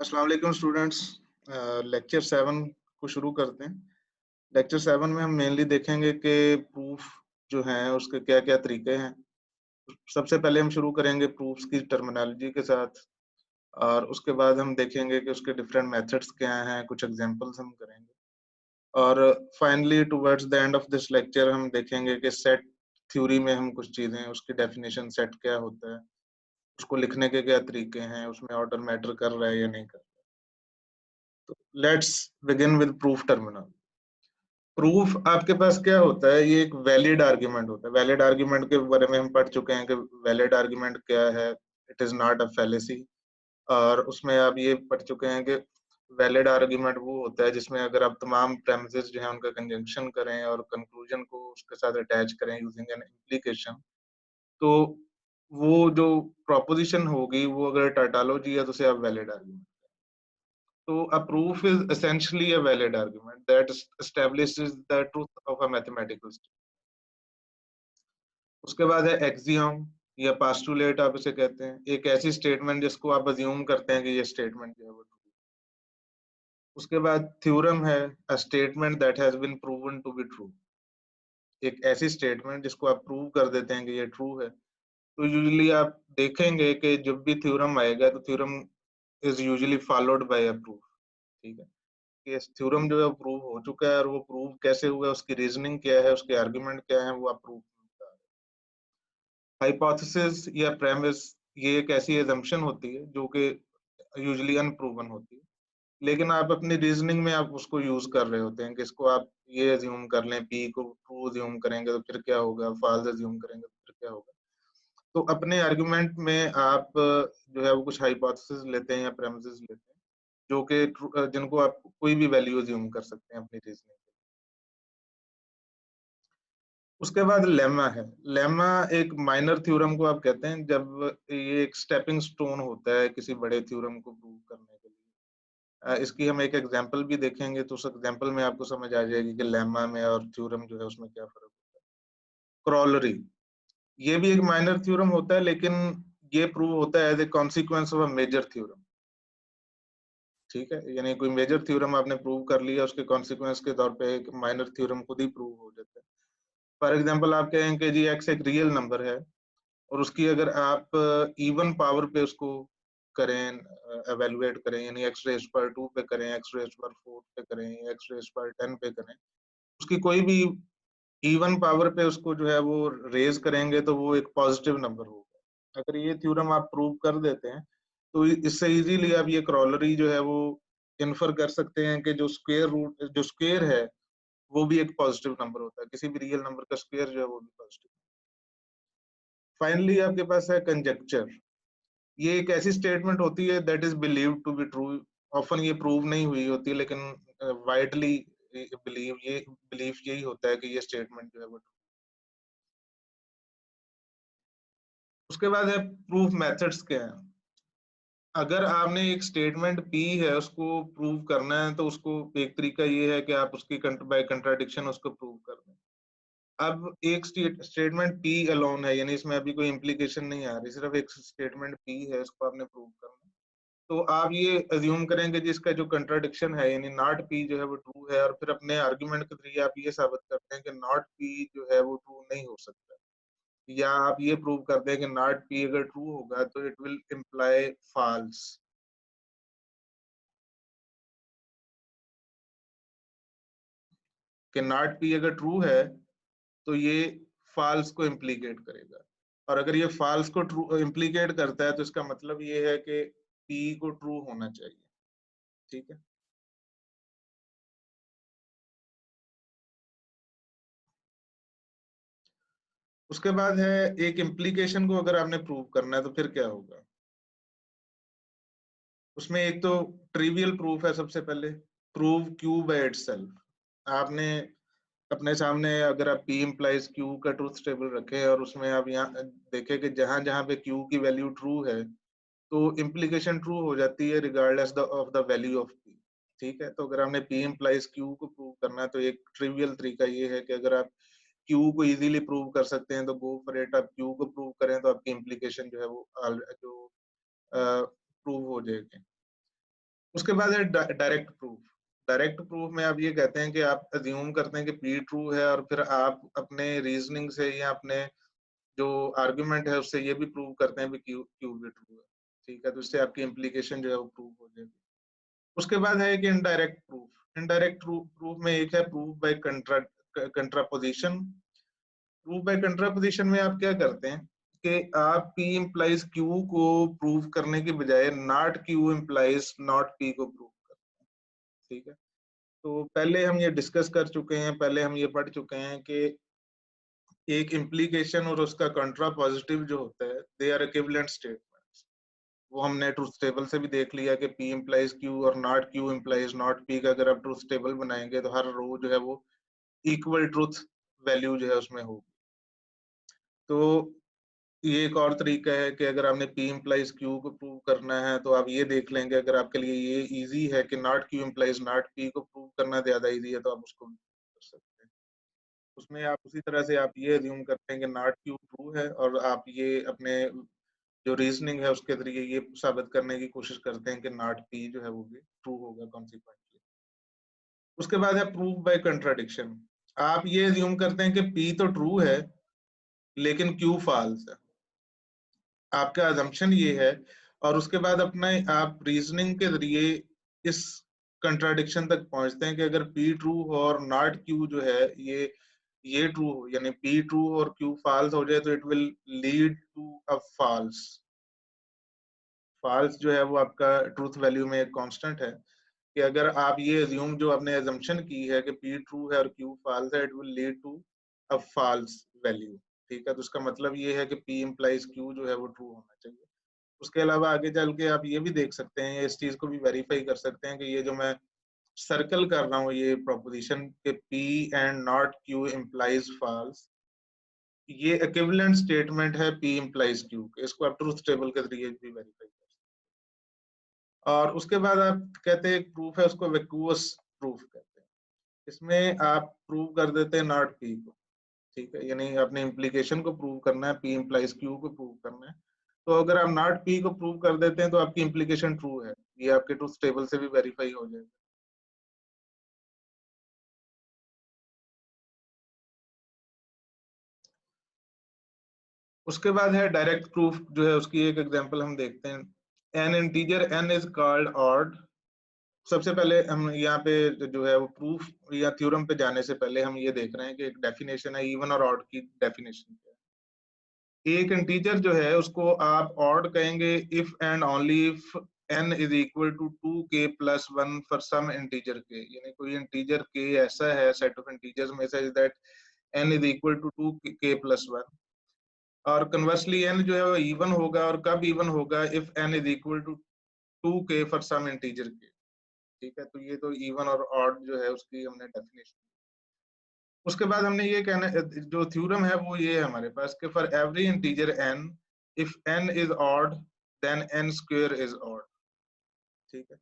अस्सलाम वालेकुम students. Lecture 7 को शुरू करते हैं। लेक्चर 7 में हम मेनली देखेंगे कि प्रूफ जो है उसके क्या-क्या तरीके हैं। सबसे पहले हम शुरू करेंगे प्रूफ्स की टर्मिनोलॉजी के साथ और उसके बाद हम देखेंगे कि उसके डिफरेंट मेथड्स क्या हैं, कुछ एग्जांपल्स हम करेंगे और finally towards the end of this lecture हम देखेंगे कि सेट थ्योरी में हम कुछ चीजें, उसकी डेफिनेशन सेट क्या होता है, उसको लिखने के क्या तरीके हैं, उसमें ऑर्डर मैटर कर रहा है या नहीं कर रहा। तो let's begin with proof terminal. Proof आपके पास क्या होता है? ये एक वैलिड आर्गुमेंट होता है। वैलिड आर्गुमेंट के बारे में हम पढ़ चुके हैं कि वैलिड आर्गुमेंट क्या है, it is not a fallacy. और उसमें आप ये पढ़ चुके हैं कि वैलिड आर्गुमेंट वो होता है जिसमें अगर आप तमाम प्रेमिसेस जो है उनका कंजंक्शन करें और कंक्लूजन को उसके साथ अटैच करें यूजिंग एन इम्प्लीकेशन, तो वो जो प्रोपोजिशन होगी वो अगर टाटोलॉजी है तो उसे आप valid argument. So a proof is essentially a valid argument that establishes the truth of a mathematical statement. उसके बाद है एक्सियम या पास्टुलेट, आप इसे कहते हैं, एक ऐसी स्टेटमेंट जिसको आप अज्यूम करते हैं कि ये स्टेटमेंट जो है वो ट्रू। उसके बाद थ्योरम है a statement that has been proven to be true, एक ऐसी स्टेटमेंट जिसको आप प्रूव कर देते हैं कि ये ट्रू है। तो यूजुअली आप देखेंगे कि जब भी थ्योरम आएगा तो theorem is usually followed by a proof. ठीक है, ये थ्योरम जो है वो प्रूव हो चुका है और वो प्रूव कैसे हुआ है, उसकी रीजनिंग क्या है, उसके आर्गुमेंट क्या है, वो आप प्रूव कर रहे हैं। हाइपोथेसिस या प्रेमिस ये एक ऐसी एजम्पशन होती है जो कि यूजुअली अनप्रूवन होती है, लेकिन आप अपनी रीजनिंग में आप उसको यूज कर रहे होते हैं कि इसको आप ये अज्यूम कर लें, पी को ट्रू अज्यूम करेंगे तो फिर क्या होगा, फॉल्स अज्यूम करेंगे तो फिर क्या होगा। तो अपने आर्गुमेंट में आप जो है वो कुछ हाइपोथेसिस लेते हैं या प्रेमिसेस लेते हैं जो कि जिनको आप कोई भी वैल्यू अज्यूम कर सकते हैं अपनी रीजनिंग। उसके बाद लेमा है। लेमा एक माइनर थ्योरम को आप कहते हैं जब ये एक स्टेपिंग स्टोन होता है किसी बड़े थ्योरम को प्रूव करने के लिए। इसकी हम एक एग्जांपल भी देखेंगे तो उस एग्जांपल में आपको समझ आ जाएगी कि लेमा में और थ्योरम जो है उसमें क्या फर्क होता है। क्रॉलरी, ये भी एक माइनर थ्योरम होता है लेकिन ये प्रूव होता है as a consequence of a major theorem. ठीक है, यानी कोई मेजर थ्योरम आपने प्रूव कर लिया, उसके कॉन्सिक्वेंस के तौर पे एक माइनर थ्योरम खुद ही प्रूव हो जाता है। फॉर एग्जाम्पल आप कहें कि जी एक्स एक रियल नंबर है और उसकी अगर आप इवन पावर पे उसको करें, एवेलुएट करें, यानी एक्स रेज पर 2 पे करें, एक्स रेज पर 4 पे करें, एक्स रेज पर 10 पे करें, उसकी कोई भी इवन पावर पे उसको जो है वो रेज करेंगे तो वो एक पॉजिटिव नंबर होगा। अगर ये थ्योरम आप प्रूव कर देते हैं तो इससे इजीली आप ये क्रॉलरी जो है वो इन्फर कर सकते हैं कि जो स्क्वायर रूट, जो स्क्वायर है वो भी एक पॉजिटिव नंबर होता है, किसी भी रियल नंबर का स्क्वायर जो है वो भी पॉजिटिव। फाइनली आपके पास है कंजेक्चर। ये एक ऐसी स्टेटमेंट होती है that is believed to be true. Often ये प्रूव नहीं हुई होती लेकिन वाइडली बिलीफ यही होता है कि ये स्टेटमेंट जो है वो true। उसके बाद है प्रूफ मेथड्स क्या है। अगर आपने एक स्टेटमेंट पी है उसको प्रूव करना है तो उसको एक तरीका ये है कि आप उसकी बाय कंट्राडिक्शन उसको प्रूव कर दें। अब एक स्टेटमेंट पी अलोन है, यानी इसमें अभी कोई इम्प्लीकेशन नहीं आ रही, सिर्फ एक स्टेटमेंट पी है, उसको आपने प्रूव करना है। तो आप ये अज्यूम करेंगे जिसका जो कंट्राडिक्शन है यानी नॉट पी जो है वो ट्रू है, और फिर अपने आर्गुमेंट के जरिए आप ये साबित करते हैं कि नॉट पी जो है वो ट्रू नहीं हो सकता, या आप ये प्रूव करते हैं कि नॉट पी अगर ट्रू होगा तो इट विल इम्प्लाई फॉल्स। कि नॉट पी अगर ट्रू है तो ये फॉल्स को इम्प्लीकेट करेगा, और अगर ये फॉल्स को ट्रू इम्प्लीकेट करता है तो इसका मतलब ये है कि पी को ट्रू होना चाहिए। ठीक है, उसके बाद है एक इम्प्लीकेशन को अगर आपने प्रूव करना है तो फिर क्या होगा। उसमें एक तो ट्रिवियल प्रूफ है, सबसे पहले प्रूव क्यू बाय इटसेल्फ। आपने अपने सामने अगर आप पी इम्प्लाइज क्यू का ट्रूथ टेबल रखे और उसमें आप यहाँ देखें कि जहां जहां पे क्यू की वैल्यू ट्रू है तो इम्प्लीकेशन ट्रू हो जाती है regardless of the value of P. ठीक है, तो अगर हमने पी इम्प्लाइज क्यू को प्रूव करना है तो एक ट्रिवियल तरीका ये है कि अगर आप क्यू को इजीली प्रूव कर सकते हैं तो गो फॉर इट, आप क्यू को प्रूव करें तो आपकी इम्प्लीकेशन जो है वो जो प्रूव हो जाएगी। उसके बाद है डायरेक्ट प्रूफ। डायरेक्ट प्रूफ में आप ये कहते हैं कि आप अज्यूम करते हैं कि पी ट्रू है और फिर आप अपने रीजनिंग से या अपने जो आर्गुमेंट है उससे ये भी प्रूव करते हैं कि क्यू क्यू भी ट्रू है। ठीक है, तो इससे आपकी इम्प्लीकेशन जो है वो प्रूव हो जाएगी। उसके बाद है कि इनडायरेक्ट प्रूफ। इनडायरेक्ट प्रूफ में एक है प्रूफ बाय कंट्रापोजिशन। प्रूफ बाय कंट्रापोजिशन में आप क्या करते हैं कि आप P इम्प्लाइज Q को प्रूव करने की बजाय not Q implies not P को प्रूव करते हैं। ठीक है, तो पहले हम ये डिस्कस कर चुके हैं, पहले हम ये पढ़ चुके हैं कि एक इम्प्लीकेशन और उसका कंट्रा पॉजिटिव जो होता है दे आर इक्विवेलेंट स्टेटमेंट्स। वो हमने ट्रूथ टेबल से भी देख लिया कि P इम्प्लाइज Q और not Q implies not P का अगर आप ट्रूथ टेबल बनाएंगे तो हर रो जो है वो इक्वल ट्रूथ वैल्यू जो है उसमें होगी। तो ये एक और तरीका है कि अगर आपने P इम्प्लाइज Q को प्रूव करना है तो आप ये देख लेंगे, अगर आपके लिए ये इजी है कि not Q implies not P को प्रूव करना ज्यादा इजी है तो आप उसको कर सकते हैं। उसमें आप उसी तरह से आप ये अज्यूम करते हैं कि नॉट Q ट्रू है और आप ये अपने जो रीजनिंग है उसके जरिए ये साबित करने की कोशिश करते हैं कि नॉट P जो है वो भी ट्रू होगा कॉन्सिक्वेंटली। उसके बाद है प्रूफ बाय कंट्राडिक्शन। आप ये अज्यूम करते हैं कि P तो ट्रू है लेकिन Q फॉल्स है। आपका अजम्पशन ये है और उसके बाद अपने आप रीजनिंग के जरिए इस कंट्राडिक्शन तक पहुंचते हैं कि अगर P ट्रू और नॉट Q जो है ये ट्रू हो, यानी P ट्रू और Q फॉल्स हो जाए तो it will lead to a false. False जो है वो आपका ट्रूथ वैल्यू में एक कांस्टेंट है कि अगर आप ये अज्यूम जो आपने अजम्पशन की है कि P ट्रू है और Q फॉल्स है, it will lead to a false value. ठीक है, तो उसका मतलब ये है कि P इम्प्लाइज Q जो है वो ट्रू होना चाहिए। उसके अलावा आगे चल के आप ये भी देख सकते हैं, इस चीज को भी वेरीफाई कर सकते हैं कि ये जो मैं सर्कल कर रहा हूँ ये प्रोपोजिशन के P and not Q implies false, ये इक्विवेलेंट स्टेटमेंट है P इम्प्लाइज Q के। इसको आप ट्रूथ टेबल के जरिए भी वेरीफाई कर सकते हैं। और उसके बाद आप कहते हैं एक प्रूफ है, उसको वैक्यूअस प्रूफ कहते हैं। इसमें आप प्रूव कर देते हैं नॉट P को। ठीक है, यानी अपने इम्प्लीकेशन को प्रूव करना है, P इम्प्लाइज Q को प्रूव करना है। तो अगर आप नॉट P को प्रूव कर देते हैं तो आपकी इम्प्लीकेशन ट्रू है, ये आपके ट्रूथ टेबल से भी वेरीफाई हो जाएगा। उसके बाद है डायरेक्ट प्रूफ जो है, उसकी एक एग्जांपल हम देखते हैं। N integer n is called odd. सबसे पहले हम यहाँ पे जो है वो प्रूफ या थ्योरम पे जाने से पहले हम ये देख रहे हैं कि एक डेफिनेशन है इवन और ऑड की डेफिनेशन क्या है। एक इंटीजर जो है उसको आप ऑड कहेंगे if and only if n is equal to 2k plus 1 for some integer k, यानी कोई इंटीजर k ऐसा है सेट ऑफ इंटीजर्स में से that n is equal to 2k plus 1। और कन्वर्सली n जो है वो इवन होगा, और कब इवन होगा, if n is equal to 2k for some integer k। ठीक है, तो ये तो इवन और ऑड जो है उसकी हमने डेफिनेशन। उसके बाद हमने ये कहना जो थ्योरम है वो ये है हमारे पास कि for every integer n if n is odd then n square is odd. ठीक है,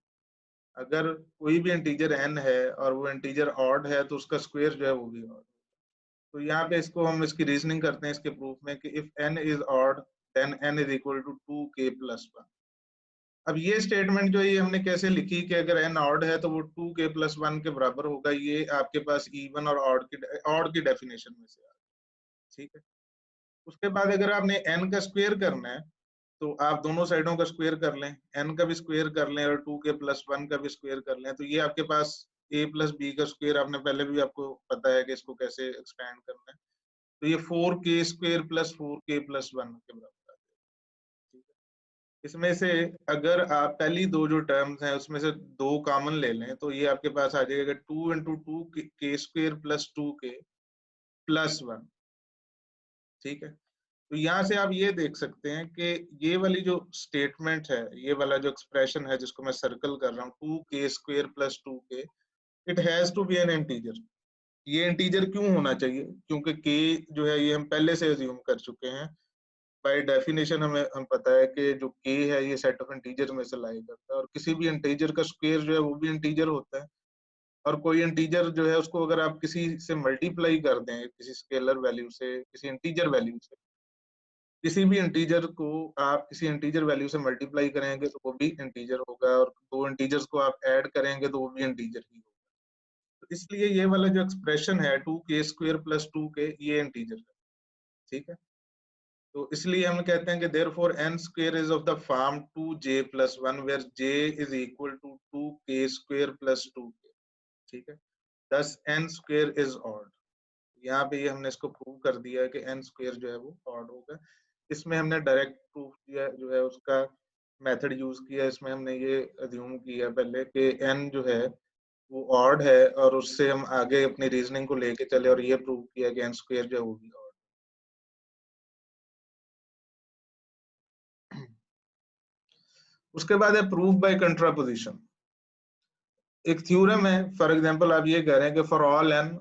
अगर कोई भी इंटीजर n है और वो इंटीजर ऑड है तो उसका स्क्वायर जो है वो भी ऑड। तो यहाँ पे इसको हम इसकी रीजनिंग करते हैं इसके प्रूफ में कि if n is odd then n is equal to 2k plus 1। अब ये स्टेटमेंट जो है ये हमने कैसे लिखी कि अगर n ऑड है तो वो 2k प्लस 1 के बराबर होगा, ये आपके पास इवन और ऑड की डेफिनेशन में से आ गया। ठीक है, उसके बाद अगर आपने n का स्क्वायर करना है तो आप दोनों साइडों का स्क्वायर कर लें, n का भी स्क्वायर कर लें और 2k प्लस 1 का भी स्क्वायर कर लें, तो ये आपके पास a प्लस b का स्क्वायर, आपने पहले भी आपको पता है कि इसको कैसे एक्सपेंड करना है, तो ये 4k square plus 4k plus 1 के बराबर आ जाएगा। ठीक है, इसमें से अगर आप पहली दो जो टर्म्स हैं उसमें से दो कॉमन ले लें तो ये आपके पास आ जाएगा 2 into 2k square plus 2k plus 1। ठीक है, तो यहाँ से आप ये देख सकते हैं कि ये वाली जो स्टेटमेंट है, ये वाला जो एक्सप्रेशन है जिसको मैं सर्कल कर रहा हूँ 2k square plus 2k, it has to be an integer. ये इंटीजर क्यों होना चाहिए, क्योंकि k जो है ये हम पहले से अज्यूम कर चुके हैं। बाय डेफिनेशन हम पता है कि जो k है ये सेट ऑफ इंटीजर में से लाई करता है, और किसी भी इंटीजर का स्क्वायर जो है वो भी इंटीजर होता है। और कोई इंटीजर जो है उसको अगर आप किसी से मल्टीप्लाई कर दें, किसी स्केलर वैल्यू से, किसी इंटीजर वैल्यू से, किसी भी इंटीजर को आप किसी इंटीजर वैल्यू से मल्टीप्लाई करेंगे तो वो भी इंटीजर होगा, और दो इंटीजर्स को आप ऐड करेंगे तो वो भी इंटीजर ही होगा। तो इसलिए ये वाला जो एक्सप्रेशन है 2k² + 2k, ये इंटीजर है, ठीक है। तो इसलिए हम कहते हैं कि therefore n² is of the form 2j + 1 where j is equal to 2k² + 2k, ठीक है। thus n² is odd। यहाँ पे ये हमने इसको प्रूव कर दिया है कि n² जो है वो ऑड होगा। इसमें हमने डायरेक्ट प्रूफ किया जो है उसका मेथड यूज किया। इसमें हमने ये अज्यूम किया पहले कि n जो है वो ऑड है, और उससे हम आगे अपनी रीजनिंग को लेके चले और ये प्रूव किया कि n² जो है वो भी ऑड। उसके बाद है प्रूफ बाय कंट्रापोजिशन। एक थ्योरम है, फॉर एग्जांपल आप ये कह रहे हैं कि for all n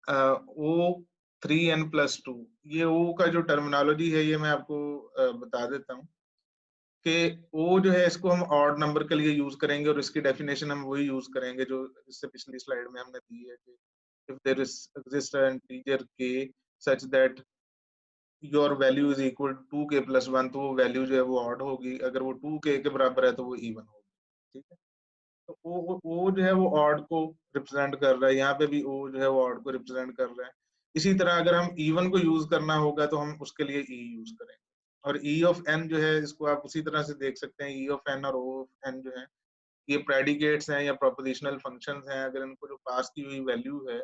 O 3n+2, ये ओ का जो टर्मिनोलॉजी है ये मैं आपको बता देता हूँ कि ओ जो है इसको हम ऑड नंबर के लिए यूज करेंगे, और इसकी डेफिनेशन हम वही यूज करेंगे जो इससे पिछली स्लाइड में हमने दी है कि if there is exist an integer k such that your value is equal to 2k + 1, तो वो वैल्यू जो है वो ऑड होगी। अगर वो 2k के बराबर है तो वो इवन होगी, ठीक है। तो ओ जो है वो ऑड को रिप्रेजेंट कर रहा है, यहाँ पे भी ओ जो है वो ऑड को रिप्रेजेंट कर रहा है। इसी तरह अगर हम इवन को यूज करना होगा तो हम उसके लिए ई यूज करेंगे। और ई ऑफ एन जो है इसको आप उसी तरह से देख सकते हैं, ई ऑफ एन और ओ ऑफ एन जो है ये प्रेडिकेट्स हैं या प्रोपोजिशनल फंक्शंस हैं। अगर इनको जो पास की हुई वैल्यू है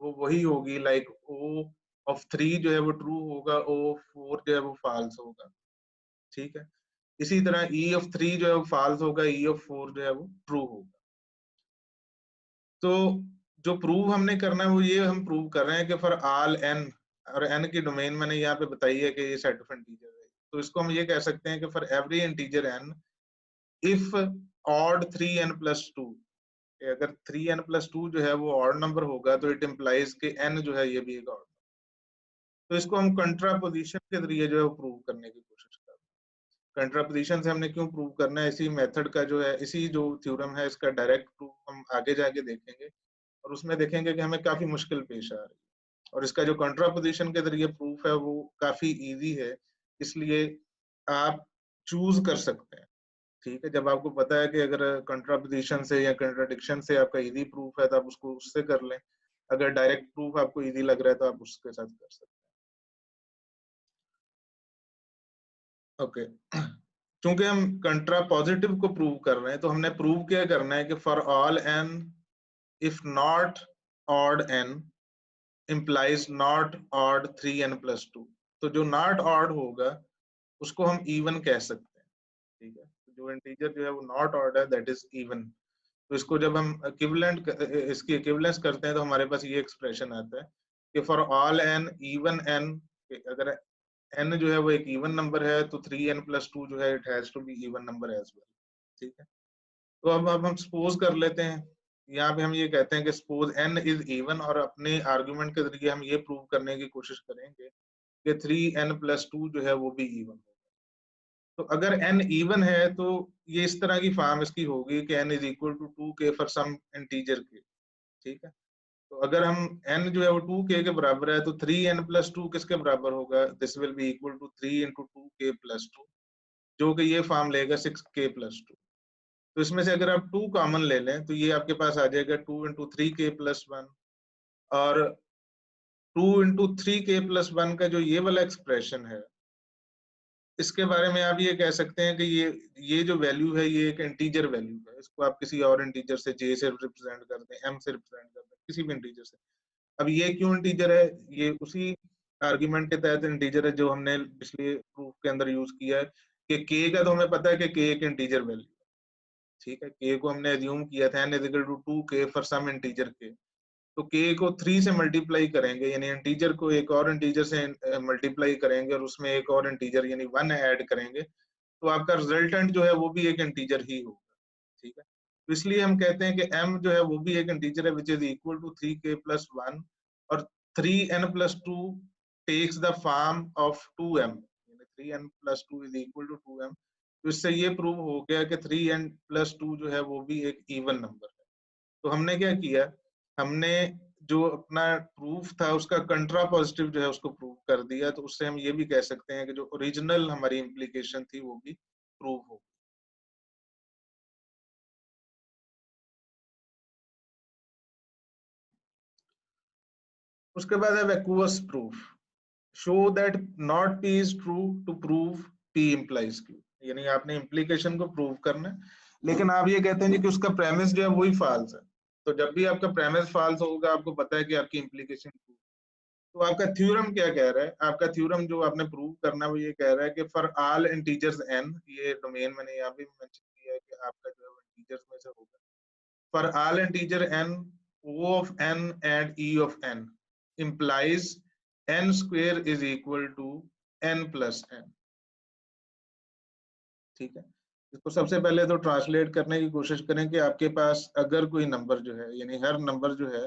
वो वही होगी, लाइक ओ ऑफ 3 जो है वो ट्रू होगा, ओ ऑफ 4 जो है वो फॉल्स होगा, ठीक है। इसी तरह ई ऑफ 3 जो है वो फॉल्स होगा, ई ऑफ 4 जो है वो ट्रू होगा। तो जो प्रूव हमने करना है वो ये हम प्रूव कर रहे हैं कि फॉर ऑल n, और n की डोमेन मैंने यहाँ पे बताई है कि ये सेट ऑफ इंटीजर है। तो इसको हम ये कह सकते हैं कि for every integer n if odd 3n+2, अगर 3n+2 जो है वो ऑड नंबर होगा तो इट इम्प्लाइज कि n जो है ये भी एक ऑड। तो इसको हम कंट्रापोजिशन के जरिए जो है वो प्रूव करने की कोशिश कर रहे हैं। कंट्रापोजिशन से हमने क्यों प्रूव करना है, इसी मेथड का जो है, इसी जो थ्योरम है इसका डायरेक्ट प्रूफ हम आगे जाके देखेंगे, और उसमें देखेंगे कि हमें काफी मुश्किल पेश आ रही है। और इसका जो कंट्रापोजिशन के जरिए प्रूफ है वो काफी इजी है, इसलिए आप चूज कर सकते हैं, ठीक है। जब आपको पता है कि अगर कंट्रापोजिशन से या कंट्राडिक्शन से आपका इजी प्रूफ है तो आप उसको उससे कर लें। अगर डायरेक्ट प्रूफ आपको इजी लग रहा है तो आप उसके साथ कर सकते हैं। ओके, चूंकि हम कंट्रा पॉजिटिव को प्रूव कर रहे हैं तो हमने प्रूव क्या करना है कि for all n if not odd n implies not odd 3n+2। तो जो नॉट ऑड होगा उसको हम इवन कह सकते हैं, ठीक है। तो जो इंटीजर जो है वो नॉट ऑड है दैट इज इवन। तो इसको जब हम इक्विवेलेंट इसकी इक्विवेलेंस करते हैं तो हमारे पास ये एक्सप्रेशन आता है कि फॉर ऑल एन इवन एन, अगर एन जो है वो एक इवन नंबर है तो 3n+2 जो है it has to be even number as well, ठीक है। तो अब हम सपोज कर लेते हैं, यहाँ पे हम ये कहते हैं कि सपोज n इज इवन, और अपने आर्गुमेंट के जरिए हम ये प्रूव करने की कोशिश करेंगे कि 3n+2 जो है वो भी इवन होगा। तो अगर n इवन है तो ये इस तरह की फॉर्म इसकी होगी कि n is equal to 2k for some integer के, ठीक है। तो अगर हम n जो है वो 2k के बराबर है तो 3n+2 किसके बराबर होगा, this will be equal to 3 × 2k+2, जो कि ये फॉर्म लेगा 6k+2। तो इसमें से अगर आप 2 कॉमन ले लें तो ये आपके पास आ जाएगा 2 × 3k+1, और 2 × 3k+1 का जो ये वाला एक्सप्रेशन है इसके बारे में आप ये कह सकते हैं कि ये जो वैल्यू है ये एक इंटीजर वैल्यू है। इसको आप किसी और इंटीजर से j से रिप्रेजेंट कर दें, m से रिप्रेजेंट कर दें, किसी भी इंटीजर से। अब ये क्यों इंटीजर है, ये उसी आर्ग्यूमेंट के तहत इंटीजर है जो हमने पिछले प्रूफ के अंदर यूज किया है कि k का तो हमें पता है कि k एक इंटीजर वैल्यू, ठीक है। k को हमने एज्यूम किया था n = 2k for some integer k। तो k को 3 से मल्टीप्लाई करेंगे, यानी इंटीजर को एक और इंटीजर से मल्टीप्लाई करेंगे और उसमें एक और इंटीजर यानी 1 ऐड करेंगे, तो आपका रिजल्टेंट जो है वो भी एक इंटीजर ही होगा, ठीक है। तो इसलिए हम कहते हैं कि m जो है वो भी एक इंटीजर है which is equal to 3k+1, और 3n+2 takes the form of 2m, यानी 3n+2 is equal to 2m। तो इससे ये प्रूव हो गया कि 3n+2 जो है वो भी एक इवन नंबर है। तो हमने क्या किया, हमने जो अपना प्रूफ था उसका कंट्रा पॉजिटिव जो है उसको प्रूव कर दिया, तो उससे हम ये भी कह सकते हैं कि जो ओरिजिनल हमारी इम्प्लीकेशन थी वो भी प्रूव हो। उसके बाद है vacuous proof. Show that not P is true to prove P implies Q. यानी आपने इम्प्लीकेशन को प्रूव करना है, लेकिन आप ये कहते हैं जी कि उसका प्रेमिस जो है वही फॉल्स है। तो जब भी आपका प्रेमिस फॉल्स होगा, आपको पता है कि आपकी इम्प्लीकेशन ट्रू। तो आपका थ्योरम क्या कह रहा है? आपका थ्योरम जो आपने प्रूव करना है वो ये कह रहा है कि फॉर ऑल इंटीजर्स n, ये डोमेन मैंने यहाँ भी मेंशन किया है कि आपका जो है वो इंटीजर्स में से होगा। For all integer n, o of n and e of n implies n square is equal to n plus n। ठीक है, इसको सबसे पहले तो ट्रांसलेट करने की कोशिश करें कि आपके पास अगर कोई नंबर जो है, यानी हर नंबर जो है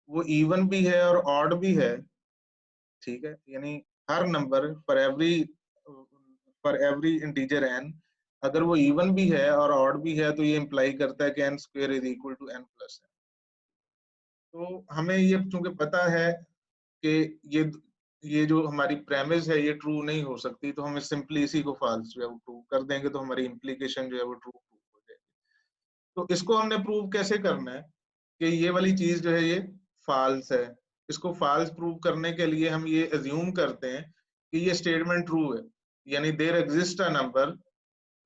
वो इवन भी है और ऑड भी है। ठीक है, यानी हर number for every integer n, अगर वो इवन भी है और ऑड भी है, तो ये इंप्लाई करता है कि n square is equal to n plus n। तो हमें ये चूंकि पता है कि ये जो हमारी प्रेमिस है ये ट्रू नहीं हो सकती, तो हम सिंपली इसी को फॉल्स जो है वो प्रूव कर देंगे, तो हमारी इम्प्लीकेशन जो है वो ट्रू प्रूव हो जाएगी। तो इसको हमने प्रूव कैसे करना है कि ये वाली चीज जो है ये फॉल्स है। इसको फॉल्स प्रूव करने के लिए हम ये अज्यूम करते हैं कि ये स्टेटमेंट ट्रू है, यानी there exist a number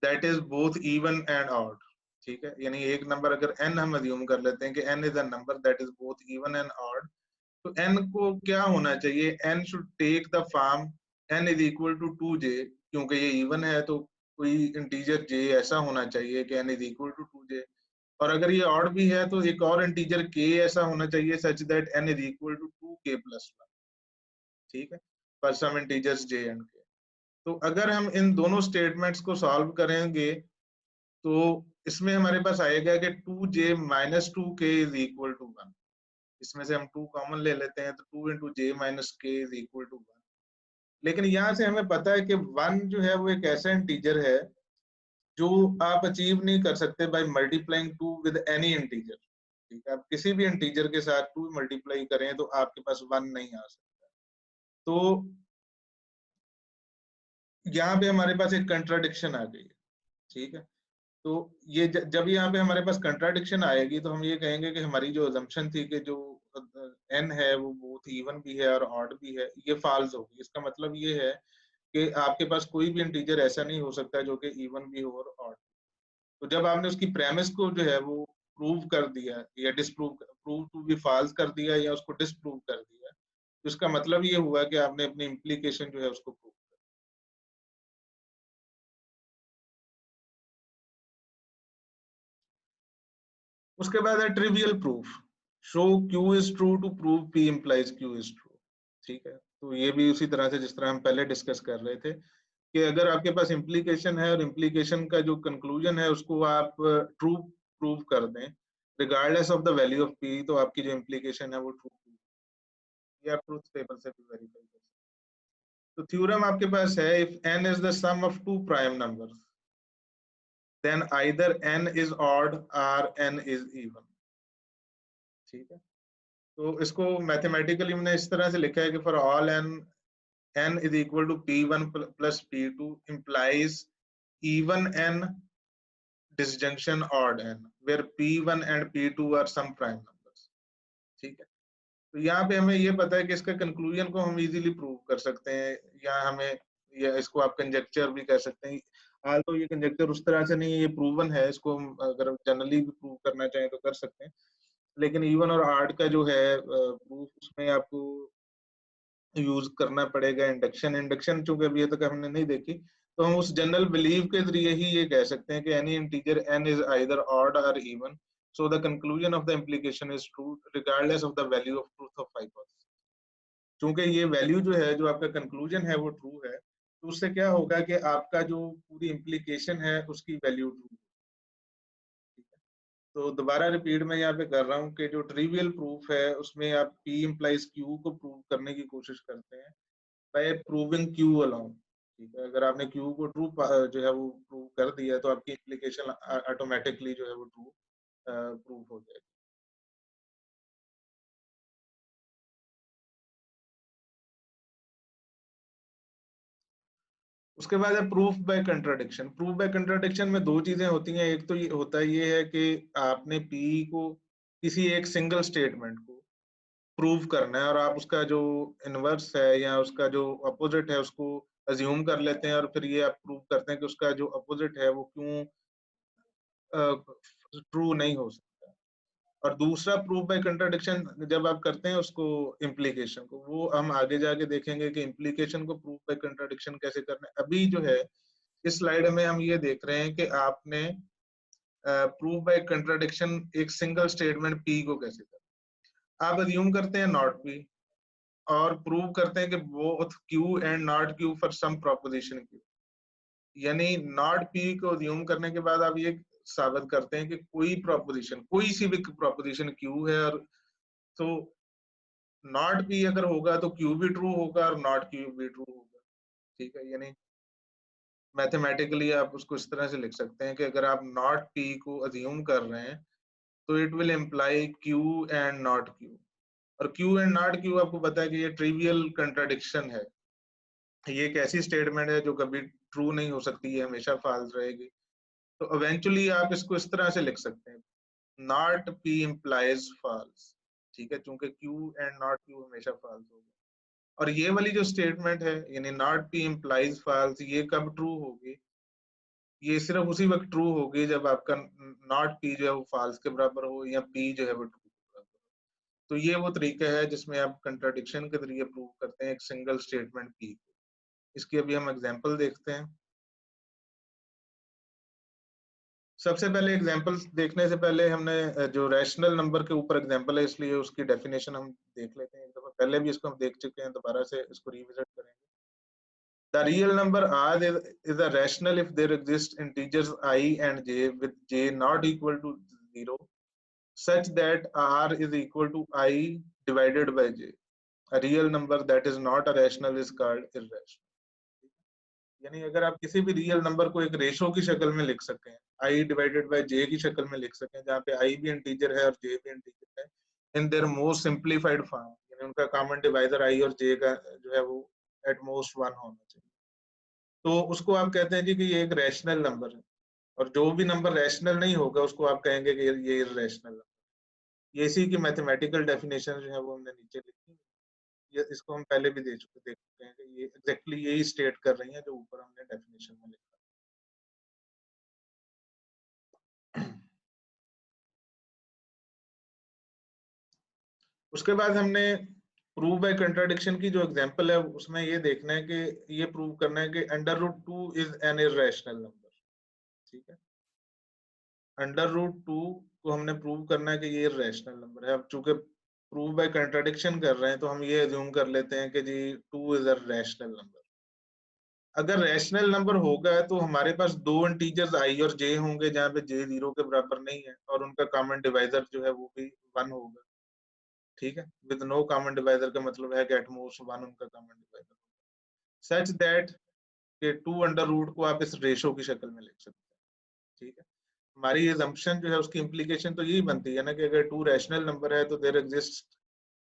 that is both even and odd. ठीक है, यानी एक नंबर अगर n हम अज्यूम कर लेते हैं कि n is a number that is both even and odd, तो n को क्या होना चाहिए? n should take the form n is equal to 2j। क्योंकि ये इवन है तो कोई इंटीजर j ऐसा होना चाहिए कि n is equal to 2j। और अगर ये ऑड भी है तो एक और इंटीजर k ऐसा होना चाहिए such that n is equal to 2k+1। ठीक है, for some integers j and k। तो अगर हम इन दोनों स्टेटमेंट्स को सॉल्व करेंगे तो इसमें हमारे पास आएगा कि 2j minus 2k is equal to 1। इसमें से हम 2 कॉमन ले लेते हैं, तो 2 इंटू जे माइनस के इज इक्वल टू 1। लेकिन यहाँ से हमें पता है कि 1 जो है वो एक ऐसा इंटीजर है जो आप अचीव नहीं कर सकते by multiplying 2 with any integer. ठीक है, आप किसी भी इंटीजर के साथ 2 मल्टीप्लाई करें तो आपके पास 1 नहीं आ सकता। तो यहाँ पे हमारे पास एक कंट्राडिक्शन आ गई है। ठीक है, तो ये जब यहाँ पे हमारे पास कंट्राडिक्शन आएगी तो हम ये कहेंगे कि हमारी जो अजम्पशन थी कि जो n है वो बहुत इवन भी है और ऑड भी है, ये फॉल्स होगी। इसका मतलब ये है कि आपके पास कोई भी इंटीजर ऐसा नहीं हो सकता जो कि इवन भी हो और ऑड। तो जब आपने उसकी प्रेमिस को जो है वो प्रूव कर दिया या disprove prove to be false कर दिया या उसको डिसप्रूव कर दिया, तो इसका मतलब ये हुआ कि आपने अपनी इम्प्लीकेशन जो है उसको प्रूव। उसके बाद है trivial proof. Show Q is true to prove P implies Q is true. ठीक है, तो ये भी उसी तरह से जिस तरह हम पहले डिस्कस कर रहे थे कि अगर आपके पास इम्प्लीकेशन है और इम्प्लीकेशन का जो कंक्लूजन है उसको आप ट्रू प्रूव कर दें regardless of the value of P, तो आपकी जो इम्प्लीकेशन है वो ट्रू, ये आप ट्रूथ टेबल से भी वेरीफाई कर सकते हैं। तो थ्योरम आपके पास है, if n is the sum of two prime numbers then either n is odd और n इज इवन। ठीक है, तो इसको मैथमेटिकली हमने इस तरह से लिखा है कि for all n is equal to p1 plus p2 implies even n disjunction odd n where p1 and p2 are some prime numbers। ठीक है, तो यहाँ पे हमें ये पता है कि इसका कंक्लूजन को हम इजीली प्रूव कर सकते हैं, या हमें या इसको आप कंजेक्चर भी कर सकते हैं। हाल तो ये कंजेक्चर उस तरह से नहीं है, ये प्रूवन है, इसको हम अगर जनरली भी प्रूव करना चाहें तो कर सकते हैं। लेकिन इवन और ऑड का जो है प्रूफ, उसमें आपको यूज करना पड़ेगा इंडक्शन। इंडक्शन चूंकि अभी तक हमने नहीं देखी, तो हम उस जनरल बिलीव के जरिए ही ये कह सकते हैं कि any integer n is either odd और even, so the conclusion of the implication is true regardless of the value of truth of hypothesis. चूंकि ये वैल्यू जो है, जो आपका कंक्लूजन है वो ट्रू है, तो उससे क्या होगा कि आपका जो पूरी इम्प्लीकेशन है उसकी वैल्यू ट्रू। तो दोबारा रिपीट मैं यहाँ पे कर रहा हूँ कि जो ट्रिवियल प्रूफ है उसमें आप P implies Q को प्रूव करने की कोशिश करते हैं बाय प्रूविंग Q अलोन। ठीक है, अगर आपने Q को ट्रू जो है वो प्रूव कर दिया तो आपकी इम्प्लीकेशन ऑटोमेटिकली जो है वो ट्रू प्रूव हो जाएगी। उसके बाद है proof by contradiction. Proof by contradiction में दो चीजें होती हैं। एक तो ये होता है कि आपने पी को किसी एक सिंगल स्टेटमेंट को प्रूव करना है और आप उसका जो इनवर्स है या उसका जो अपोजिट है उसको अज्यूम कर लेते हैं और फिर ये आप प्रूव करते हैं कि उसका जो अपोजिट है वो क्यों ट्रू नहीं हो सकता। और दूसरा प्रूफ बाय कंट्राडिक्शन जब आप करते हैं उसको इम्प्लीकेशन को, वो हम आगे जाके देखेंगे कि इम्प्लीकेशन को प्रूफ बाय कंट्राडिक्शन कैसे करना है। अभी जो है इस स्लाइड में हम ये देख रहे हैं कि आपने प्रूफ बाय कंट्राडिक्शन एक सिंगल स्टेटमेंट पी को कैसे करना। आप अज्यूम करते हैं नॉट पी और प्रूव करते हैं कि both q and not q for some proposition q. यानी नॉट पी को अज्यूम करने के बाद आप ये साबित करते हैं कि कोई प्रोपोजिशन, कोई सी भी प्रोपोजिशन क्यू है और तो नॉट पी अगर होगा तो क्यू भी ट्रू होगा और नॉट क्यू भी ट्रू होगा। ठीक है, यानी मैथमेटिकली आप उसको इस तरह से लिख सकते हैं कि अगर आप नॉट पी को अज्यूम कर रहे हैं तो it will imply Q and not Q. और क्यू एंड नॉट क्यू आपको पता है कि ये ट्रिवियल कंट्राडिक्शन है। ये एक ऐसी स्टेटमेंट है जो कभी ट्रू नहीं हो सकती, है हमेशा फॉल्स रहेगी। तो इवेंचुअली आप इसको इस तरह से लिख सकते हैं, नॉट पी इम्प्लाइज फॉल्स। ठीक है, क्योंकि क्यू एंड नॉट क्यू हमेशा फॉल्स होगा। और ये वाली जो स्टेटमेंट है यानी नॉट पी इम्प्लाइज फॉल्स, ये कब ट्रू होगी? ये सिर्फ उसी वक्त ट्रू होगी जब आपका नॉट पी जो है वो फॉल्स के बराबर हो या पी जो है वो ट्रू के बराबर हो। तो ये वो तरीका है जिसमें आप कंट्राडिक्शन के जरिए प्रूव करते हैं एक सिंगल स्टेटमेंट पी को। इसकी अभी हम एग्जांपल देखते हैं। सबसे पहले एग्जांपल देखने से पहले हमने जो रैशनल नंबर के ऊपर एग्जांपल है इसलिए उसकी डेफिनेशन हम देख लेते हैं। एक दफा पहले भी इसको हम देख चुके हैं, दोबारा से इसको रिविजिट करेंगे। The real number r is a rational if there exist integers I and j with j not equal to 0 such that r is equal to I divided by j. A real number that is not a rational is called irrational. यानी अगर आप किसी भी real number को एक ratio की शक्ल में लिख सकें, i डिवाइडेड बाय j की शक्ल में लिख सकें, जहाँ पे i भी इंटीजर है और j भी इंटीजर है, in their most simplified form, यानी उनका कॉमन डिवाइजर i और j का जो है वो एट मोस्ट 1 होना चाहिए, तो उसको आप कहते हैं जी कि ये एक रैशनल नंबर है। और जो भी नंबर रैशनल नहीं होगा उसको आप कहेंगे कि ये इररेशनल नंबर। ये इसी की मैथमेटिकल डेफिनेशन जो है वो हमने नीचे लिखी है। ये इसको हम पहले भी देख चुके हैं कि ये एग्जैक्टली यही स्टेट कर रही है जो ऊपर हमने डेफिनेशन में लिखा। उसके बाद हमने प्रूव बाय कंट्राडिक्शन की जो एग्जांपल है उसमें ये देखना है कि ये प्रूव करना है कि √2 इज एन इररेशनल नंबर। ठीक है, √2 को हमने प्रूव करना है कि ये रैशनल नंबर है। अब चूंकि प्रूव बाय कंट्राडिक्शन कर रहे हैं तो हम ये अज्यूम कर लेते हैं कि जी 2 इज अ रैशनल नंबर। अगर रैशनल नंबर होगा तो हमारे पास दो इंटीजर्स i और j होंगे जहाँ पे j 0 के बराबर नहीं है और उनका कॉमन डिवाइजर जो है वो भी 1 होगा। ठीक है, विद नो कॉमन डिवाइजर का मतलब है कि एट मोस्ट 1 उनका कॉमन डिवाइजर होगा, सच दैट कि 2 √ को आप इस रेशो की शक्ल में लिख सकते हैं। ठीक है, हमारी assumption जो है उसकी implication तो यही बनती है ना कि अगर 2 रैशनल नंबर है तो there exists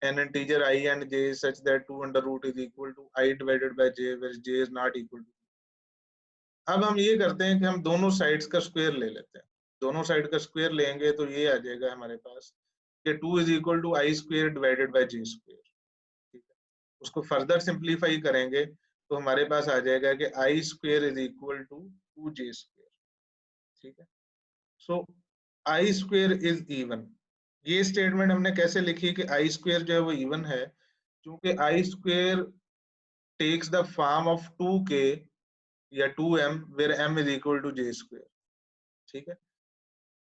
an integer I and j such that 2 √ is equal to I divided by j where j is not equal to। अब हम ये करते हैं कि हम दोनों साइड्स का स्क्वायर ले लेते हैं। दोनों साइड का स्क्वायर लेंगे तो ये आ जाएगा हमारे पास कि 2 is equal to I square divided by j square। ठीक है, उसको फर्दर सिंप्लीफाई करेंगे तो हमारे पास आ जाएगा कि I square is equal to 2j square। ठीक है, सो आई स्क्वेयर इज इवन। ये स्टेटमेंट हमने कैसे लिखी कि आई स्क्वेयर जो है वो इवन है क्योंकि i square takes the form of 2k या 2m where m is equal to j square. ठीक है,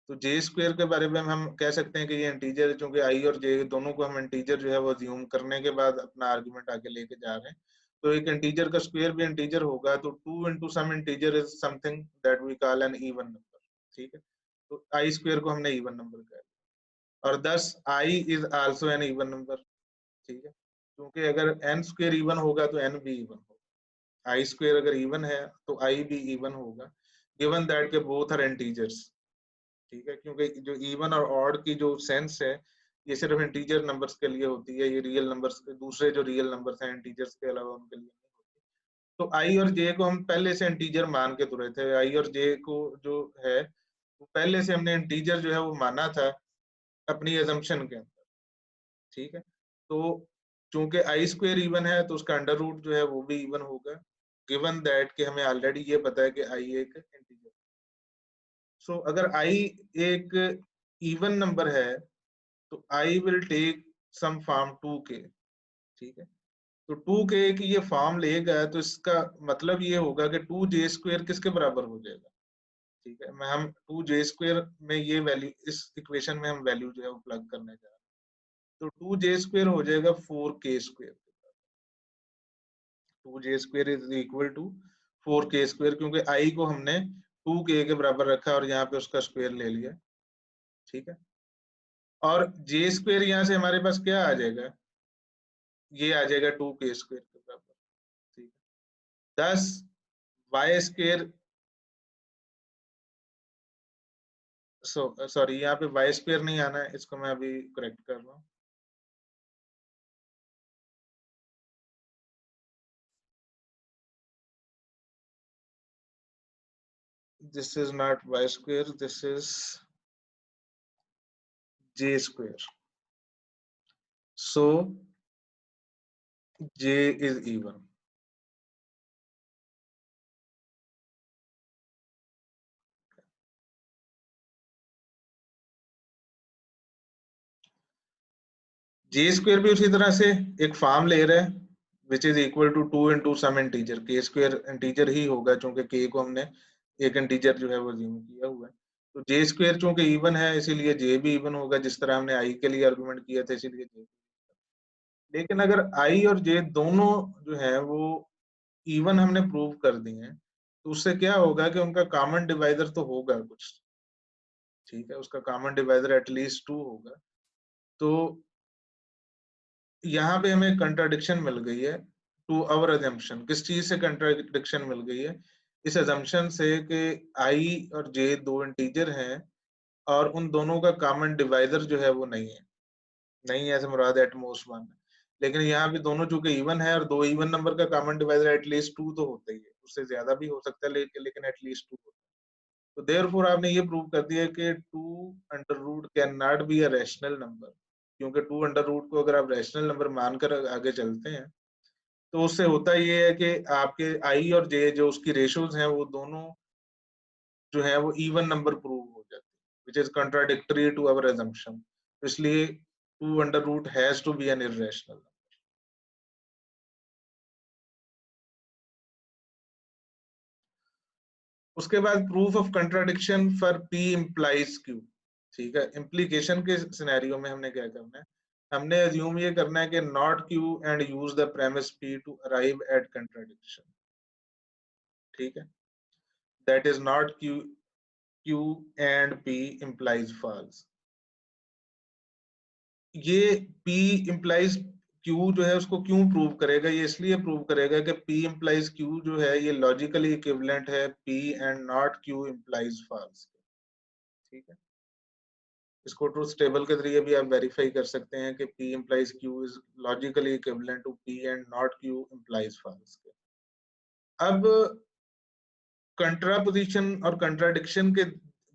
तो j स्क्वेयर के बारे में हम कह सकते हैं कि ये इंटीजर है, चूंकि i और j दोनों को हम इंटीजर जो है वो अज्यूम करने के बाद अपना आर्गुमेंट आगे लेके जा रहे हैं। तो एक इंटीजर का स्क्वायर भी इंटीजर होगा तो 2 into some integer is something that we call an even number। ठीक है, तो आई स्क्वायर को हमने इवन नंबर कहा और thus i is also an even number। ठीक है, क्योंकि अगर n स्क्वायर इवन होगा तो n भी इवन होगा। i स्क्वायर अगर इवन है तो i भी इवन होगा गिवन दैट के बोथ आर इंटीजर्स। ठीक है, क्योंकि जो इवन और ऑड की जो सेंस है ये सिर्फ इंटीजर नंबर्स के लिए होती है, ये रियल नंबर्स दूसरे जो रियल नंबर्स हैं इंटीजर्स के अलावा उनके लिए नहीं होती। तो आई और जे को हम पहले से इंटीजर मान के तुरे थे। आई और जे को जो है वो पहले से हमने इंटीजर जो है वो माना था अपनी एजम्पशन के अंदर, ठीक है। तो चूंकि आई स्क्वायर इवन है तो उसका अंडर रूट जो है वो भी इवन होगा, गिवन दैट कि हमें ऑलरेडी ये पता है कि आई एक इंटीजर। सो अगर आई एक इवन नंबर है तो i will take some form 2k, ठीक है। तो 2k की ये फॉर्म लेगा तो इसका मतलब ये होगा कि 2j स्क्वायर किसके बराबर हो जाएगा, ठीक है। मैं हम 2j स्क्वायर में ये वैल्यू, इस इक्वेशन में हम वैल्यू जो है वो प्लग करने जा रहे हैं। तो 2j स्क्वायर हो जाएगा 4k square. 2j square is equal to 4k square, क्योंकि आई को हमने 2k के बराबर रखा और यहाँ पे उसका स्क्वायर ले लिया, ठीक है। और जे स्क्वायर यहाँ से हमारे पास क्या आ जाएगा, ये आ जाएगा 2k स्क्वायर के बराबर, ठीक है। 10 वाई स्क्वायर, सॉरी यहाँ पे वाई स्क्वायर नहीं आना है, इसको मैं अभी करेक्ट कर रहा हूँ। This is not y square, this is j square. So j is even. j square भी उसी तरह से एक फॉर्म ले रहा है which is equal to 2 into some integer, k square integer ही होगा चूंकि k को हमने एक इंटीजर जो है वो अज्यूम किया हुआ है। तो j स्क्वायर चूंकि इवन है इसीलिए j भी इवन होगा, जिस तरह हमने i के लिए आर्गुमेंट किया था इसीलिए j। लेकिन अगर i और j दोनों जो है वो इवन हमने प्रूव कर दिए हैं तो उससे क्या होगा कि उनका कॉमन डिवाइजर तो होगा कुछ, ठीक है। उसका कॉमन डिवाइजर एटलीस्ट 2 होगा। तो यहाँ पे हमें कंट्राडिक्शन मिल गई है टू अवर अजम्पशन। किस चीज से कंट्राडिक्शन मिल गई है, इस अजम्पशन से कि आई और जे दो इंटीजर हैं और उन दोनों का कॉमन डिवाइजर जो है वो नहीं है, नहीं है ऐसे मुराद एट मोस्ट 1। लेकिन यहाँ पे दोनों चूंकि इवन है और दो इवन नंबर का कॉमन डिवाइजर एटलीस्ट 2 तो होता ही है, उससे ज्यादा भी हो सकता है लेकिन एटलीस्ट 2 होता है। तो देयरफॉर आपने ये प्रूव कर दिया कि 2 under root can not be a rational number, क्योंकि 2 अंडर रूट को अगर आप रैशनल नंबर मानकर आगे चलते हैं तो उससे होता ये है कि आपके आई और जे जो उसकी रेशियोज हैं वो दोनों जो है वो इवन नंबर प्रूव हो जाते हैं, which is contradictory to our assumption। तो इसलिए 2 अंडर रूट has to be an irrational. उसके बाद proof of contradiction for p implies q, ठीक है। इम्प्लीकेशन के सिनेरियो में हमने क्या करना है, हमने अज्यूम ये करना है कि not q and use the premise p to arrive at contradiction, ठीक है। That is not q and p implies false। ये p implies q जो है उसको क्यों प्रूव करेगा, ये इसलिए प्रूव करेगा कि p implies q जो है ये लॉजिकली इक्विवेलेंट है p and not q implies false, ठीक है। इसको ट्रूथ टेबल के जरिए भी आप वेरीफाई कर सकते हैं कि p implies q is logically equivalent to p and not q implies false। अब कंट्रापोजिशन और कंट्राडिक्शन के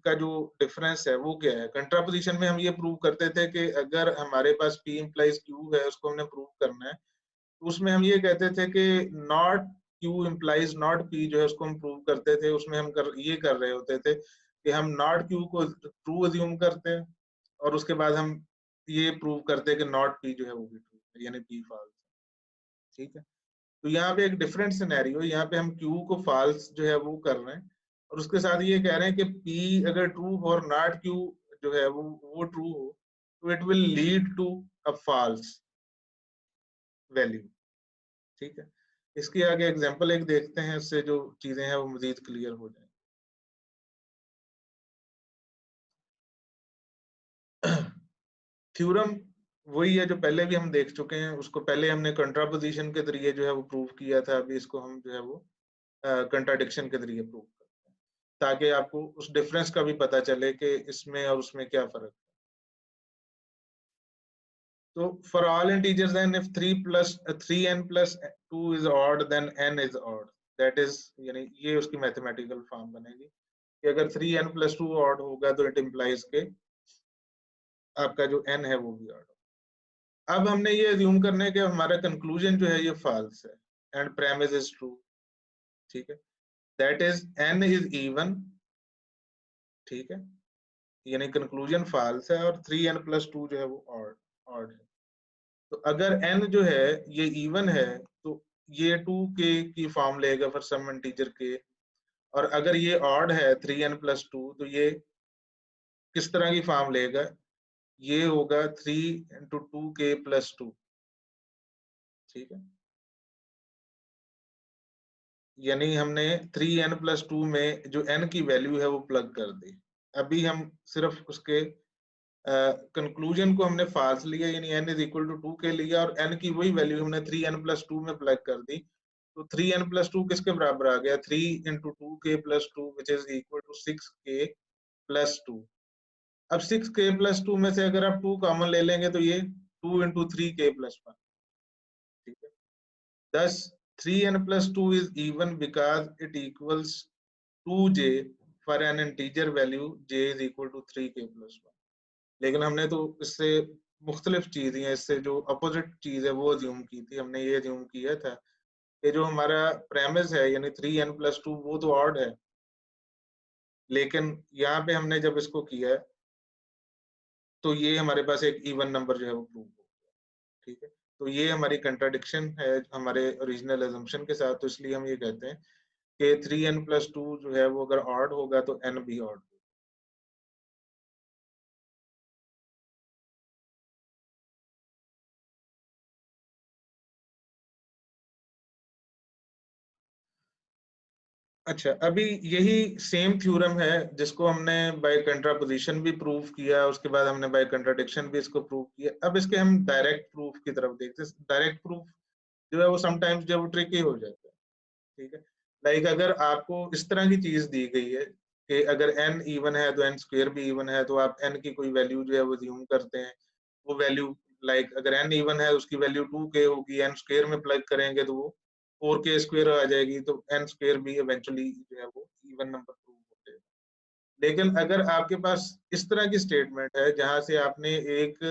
का जो डिफरेंस है वो क्या है। कंट्रापोजिशन में हम ये प्रूव करते थे कि अगर हमारे पास p implies q है उसको हमने प्रूव करना है, तो उसमें हम ये कहते थे कि not q implies not p जो है उसको हम प्रूव करते थे। उसमें हम ये कर रहे होते थे कि हम नॉट q को ट्रू अज्यूम करते हैं और उसके बाद हम ये प्रूव करते हैं कि नॉट p जो है वो भी ट्रू है, यानी p फॉल्स, ठीक है। तो यहाँ पे एक डिफरेंट सिनेरियो, यहाँ पे हम q को फॉल्स जो है वो कर रहे हैं और उसके साथ ये कह रहे हैं कि p अगर ट्रू हो और नॉट q जो है वो ट्रू हो तो it will lead to a false value, ठीक है। इसके आगे एग्जांपल एक देखते हैं, इससे जो चीजें हैं वो मजीद क्लियर हो जाए। थ्योरम वही है जो पहले भी हम देख चुके हैं, उसको पहले हमने कंट्रापोजिशन के जरिए जो है वो प्रूव किया था, अभी इसको हम जो है वो कंट्राडिक्शन के जरिए प्रूव करते हैं ताकि आपको उस डिफरेंस का भी पता चले कि इसमें और उसमें क्या फर्क है। तो for all integers then if 3n plus 2 is odd then n is odd, that is, यानी ये उसकी मैथमेटिकल फॉर्म बनेगी कि अगर 3n plus 2 odd होगा तो इट इम्प्लाइज के आपका जो n है वो भी odd हो। अब हमने ये अज्यूम करना है कि हमारा कंक्लूजन जो है ये फॉल्स है एंड प्रेमिस इज ट्रू, ठीक है, that is n is even, ठीक है, यानी कंक्लूजन फॉल्स है और 3n plus 2 जो है वो ऑड है। तो अगर n जो है ये इवन है तो ये 2k की फॉर्म लेगा फॉर सम इंटीजर k, और अगर ये ऑड है 3n plus 2 तो ये किस तरह की फॉर्म लेगा, ये होगा 3 into 2k plus 2, ठीक है, यानी हमने 3n plus 2 में जो n की वैल्यू है वो प्लग कर दी। अभी हम सिर्फ उसके कंक्लूजन को हमने फॉल्स लिया, यानी n is equal to 2k लिया और n की वही वैल्यू हमने 3n plus 2 में प्लग कर दी। तो 3n plus 2 किसके बराबर आ गया, 3 into 2k plus 2 which is equal to 6k plus 2। अब 6k plus 2 में से अगर आप 2 कॉमन ले लेंगे तो ये 2 into 3k plus 1, ठीक है। Thus 3n plus 2 is even because it equals 2j for an integer value j is equal to 3k plus 1। लेकिन हमने तो इससे मुख्तलिफ चीजें, इससे जो अपोजिट चीज है वो अज्यूम की थी। हमने ये अज्यूम किया था कि जो हमारा प्रेमिस है यानी 3n plus 2 वो तो ऑड है, लेकिन यहाँ पे हमने जब इसको किया तो ये हमारे पास एक इवन नंबर जो है वो प्रूव हो गया, ठीक है। तो ये हमारी कंट्राडिक्शन है हमारे ओरिजिनल अजम्पशन के साथ, तो इसलिए हम ये कहते हैं कि 3n plus 2 जो है वो अगर ऑड होगा तो n भी ऑड। अच्छा, अभी यही सेम थ्योरम है जिसको हमने बाय कंट्रापोजिशन भी प्रूव किया, उसके बाद हमने बाय कंट्राडिक्शन भी इसको प्रूव किया। अब इसके हम डायरेक्ट प्रूफ की तरफ देखते हैं। डायरेक्ट प्रूफ जो है वो समटाइम्स जो ट्रिकी हो जाता है, ठीक है। लाइक अगर आपको इस तरह की चीज दी गई है कि अगर n इवन है तो n स्क्वायर भी इवन है, तो आप n की कोई वैल्यू जो है वो अज्यूम करते हैं, वो वैल्यू लाइक अगर n इवन है उसकी वैल्यू 2k होगी, n स्क्वायर में प्लग करेंगे तो वो 4k स्क्वायर आ जाएगी, तो n स्क्वायर भी इवेंचुअली जो है वो इवन नंबर प्रूव हो जाएगा। लेकिन अगर आपके पास इस तरह की स्टेटमेंट है जहां से आपने एक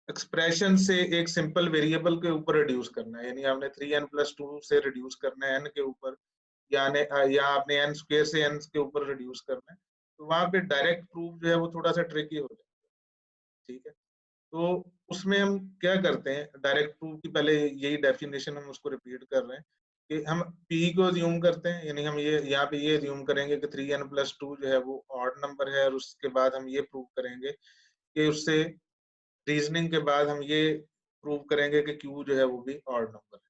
एक्सप्रेशन से एक सिंपल वेरिएबल के ऊपर रिड्यूस करना है, यानी आपने 3n plus 2 से रिड्यूस करना है n के ऊपर, या आपने n स्क्वायर से n के ऊपर रिड्यूस करना है, तो वहां पे डायरेक्ट प्रूफ जो है वो थोड़ा सा ट्रिकी हो जाता है, ठीक है। तो उसमें हम क्या करते हैं, डायरेक्ट प्रूफ की पहले यही डेफिनेशन हम उसको रिपीट कर रहे हैं कि हम p को अज्यूम करते हैं, यानी हम ये यहाँ पे ये अज्यूम करेंगे कि 3n plus 2 जो है वो ऑड नंबर है, और उसके बाद हम ये प्रूव करेंगे कि उससे रीजनिंग के बाद हम ये प्रूव करेंगे कि q जो है वो भी ऑड नंबर है।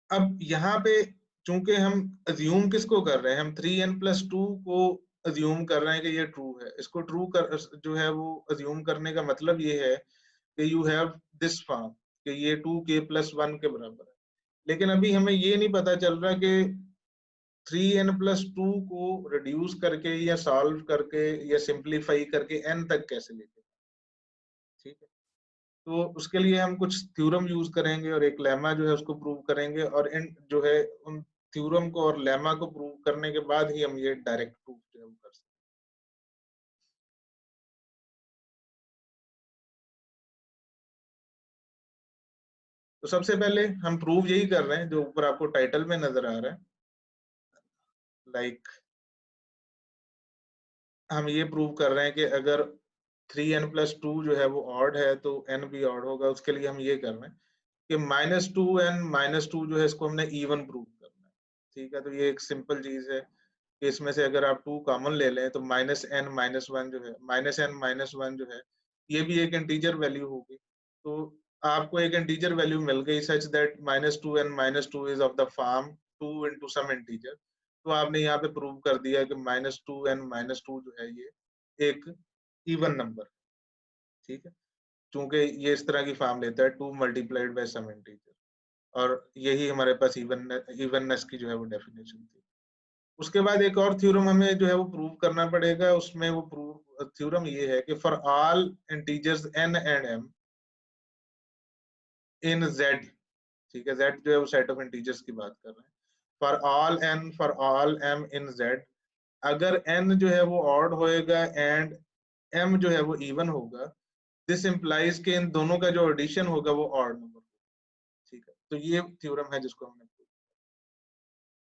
अब यहाँ पे चूंकि हम अज्यूम किसको कर रहे हैं, हम 3n plus 2 को अज्यूम कर रहे हैं कि ये ट्रू है। इसको ट्रू कर जो है वो अज्यूम करने का मतलब ये है कि यू हैव दिस फॉर्म कि ये 2k plus 1 के बराबर है। लेकिन अभी हमें ये नहीं पता चल रहा कि 3n plus 2 को रिड्यूस करके या सॉल्व करके या सिंप्लीफाई करके n तक कैसे लेके, ठीक है। तो उसके लिए हम कुछ थ्योरम यूज करेंगे और एक लेमा जो है उसको प्रूव करेंगे, और इन जो है उन थ्योरम को और लेमा को प्रूव करने के बाद ही हम ये डायरेक्ट प्रूफ जो है वो कर सकते हैं। तो सबसे पहले हम प्रूव यही कर रहे हैं जो ऊपर आपको टाइटल में नजर आ रहा है, लाइक हम ये प्रूव कर रहे हैं कि अगर 3n plus 2 जो है वो ऑड है तो n भी ऑड होगा। उसके लिए हम ये कर रहे हैं कि -2n -2 जो है इसको हमने इवन प्रूव करना है, ठीक है। तो ये एक सिंपल चीज है कि इसमें से अगर आप 2 कॉमन ले लें तो -n-1 जो है -n-1 जो है ये भी एक इंटीजर वैल्यू होगी। तो आपको एक इंटीजर वैल्यू मिल गई such that -2n-2 is of the form 2 into some integer. तो आपने यहाँ पे प्रूव कर दिया कि -2n-2 जो है ये एक इवन नंबर, ठीक है, क्योंकि ये इस तरह की फॉर्म लेता है 2 multiplied by सम इंटीजर, और यही हमारे पास इवननेस की जो है वो डेफिनेशन थी। उसके बाद एक और थ्योरम हमें जो है वो प्रूव करना पड़ेगा। उसमें वो प्रूव थ्योरम ये है कि for all integers n and m in z, ठीक है, z जो है वो सेट ऑफ इंटीजर्स की बात कर रहे हैं, for all n for all m in z, अगर n जो है वो ऑड होएगा एंड m जो है वो इवन होगा, दिस इंप्लाइज के इन दोनों का जो एडिशन होगा वो ऑड नंबर, ठीक है। तो ये थ्योरम है जिसको हमने,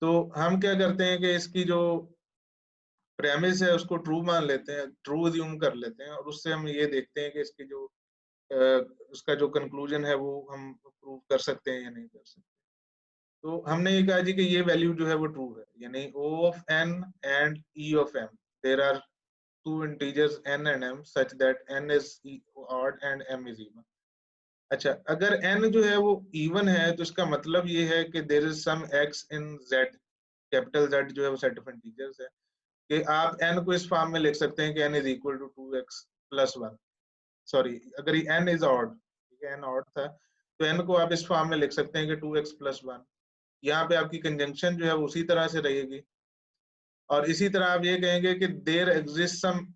तो हम क्या करते हैं कि इसकी जो प्रेमिस है उसको ट्रू मान लेते हैं, ट्रू अज्यूम कर लेते हैं, और उससे हम ये देखते हैं कि इसकी जो उसका जो कंक्लूजन है वो हम प्रूव कर सकते हैं या नहीं कर सकते। तो हमने ये कहा जी कि ये वैल्यू जो है वो ट्रू है, यानी O of n and E of m, there are two integers n and m such that n is odd and m is even। अच्छा, अगर n जो है वो इवन है तो इसका मतलब ये है कि there is some x in z, capital Z जो है वो सेट ऑफ इंटीजर्स है, कि आप n को इस फॉर्म में लिख सकते हैं कि n is equal to 2x plus 1, sorry अगर ये n is odd, ठीक है, n odd था तो n को आप इस फॉर्म में लिख सकते हैं कि 2x plus 1। यहाँ पे आपकी कंजंक्शन जो है वो उसी तरह से रहेगी, और इसी तरह आप ये कहेंगे कि there exist some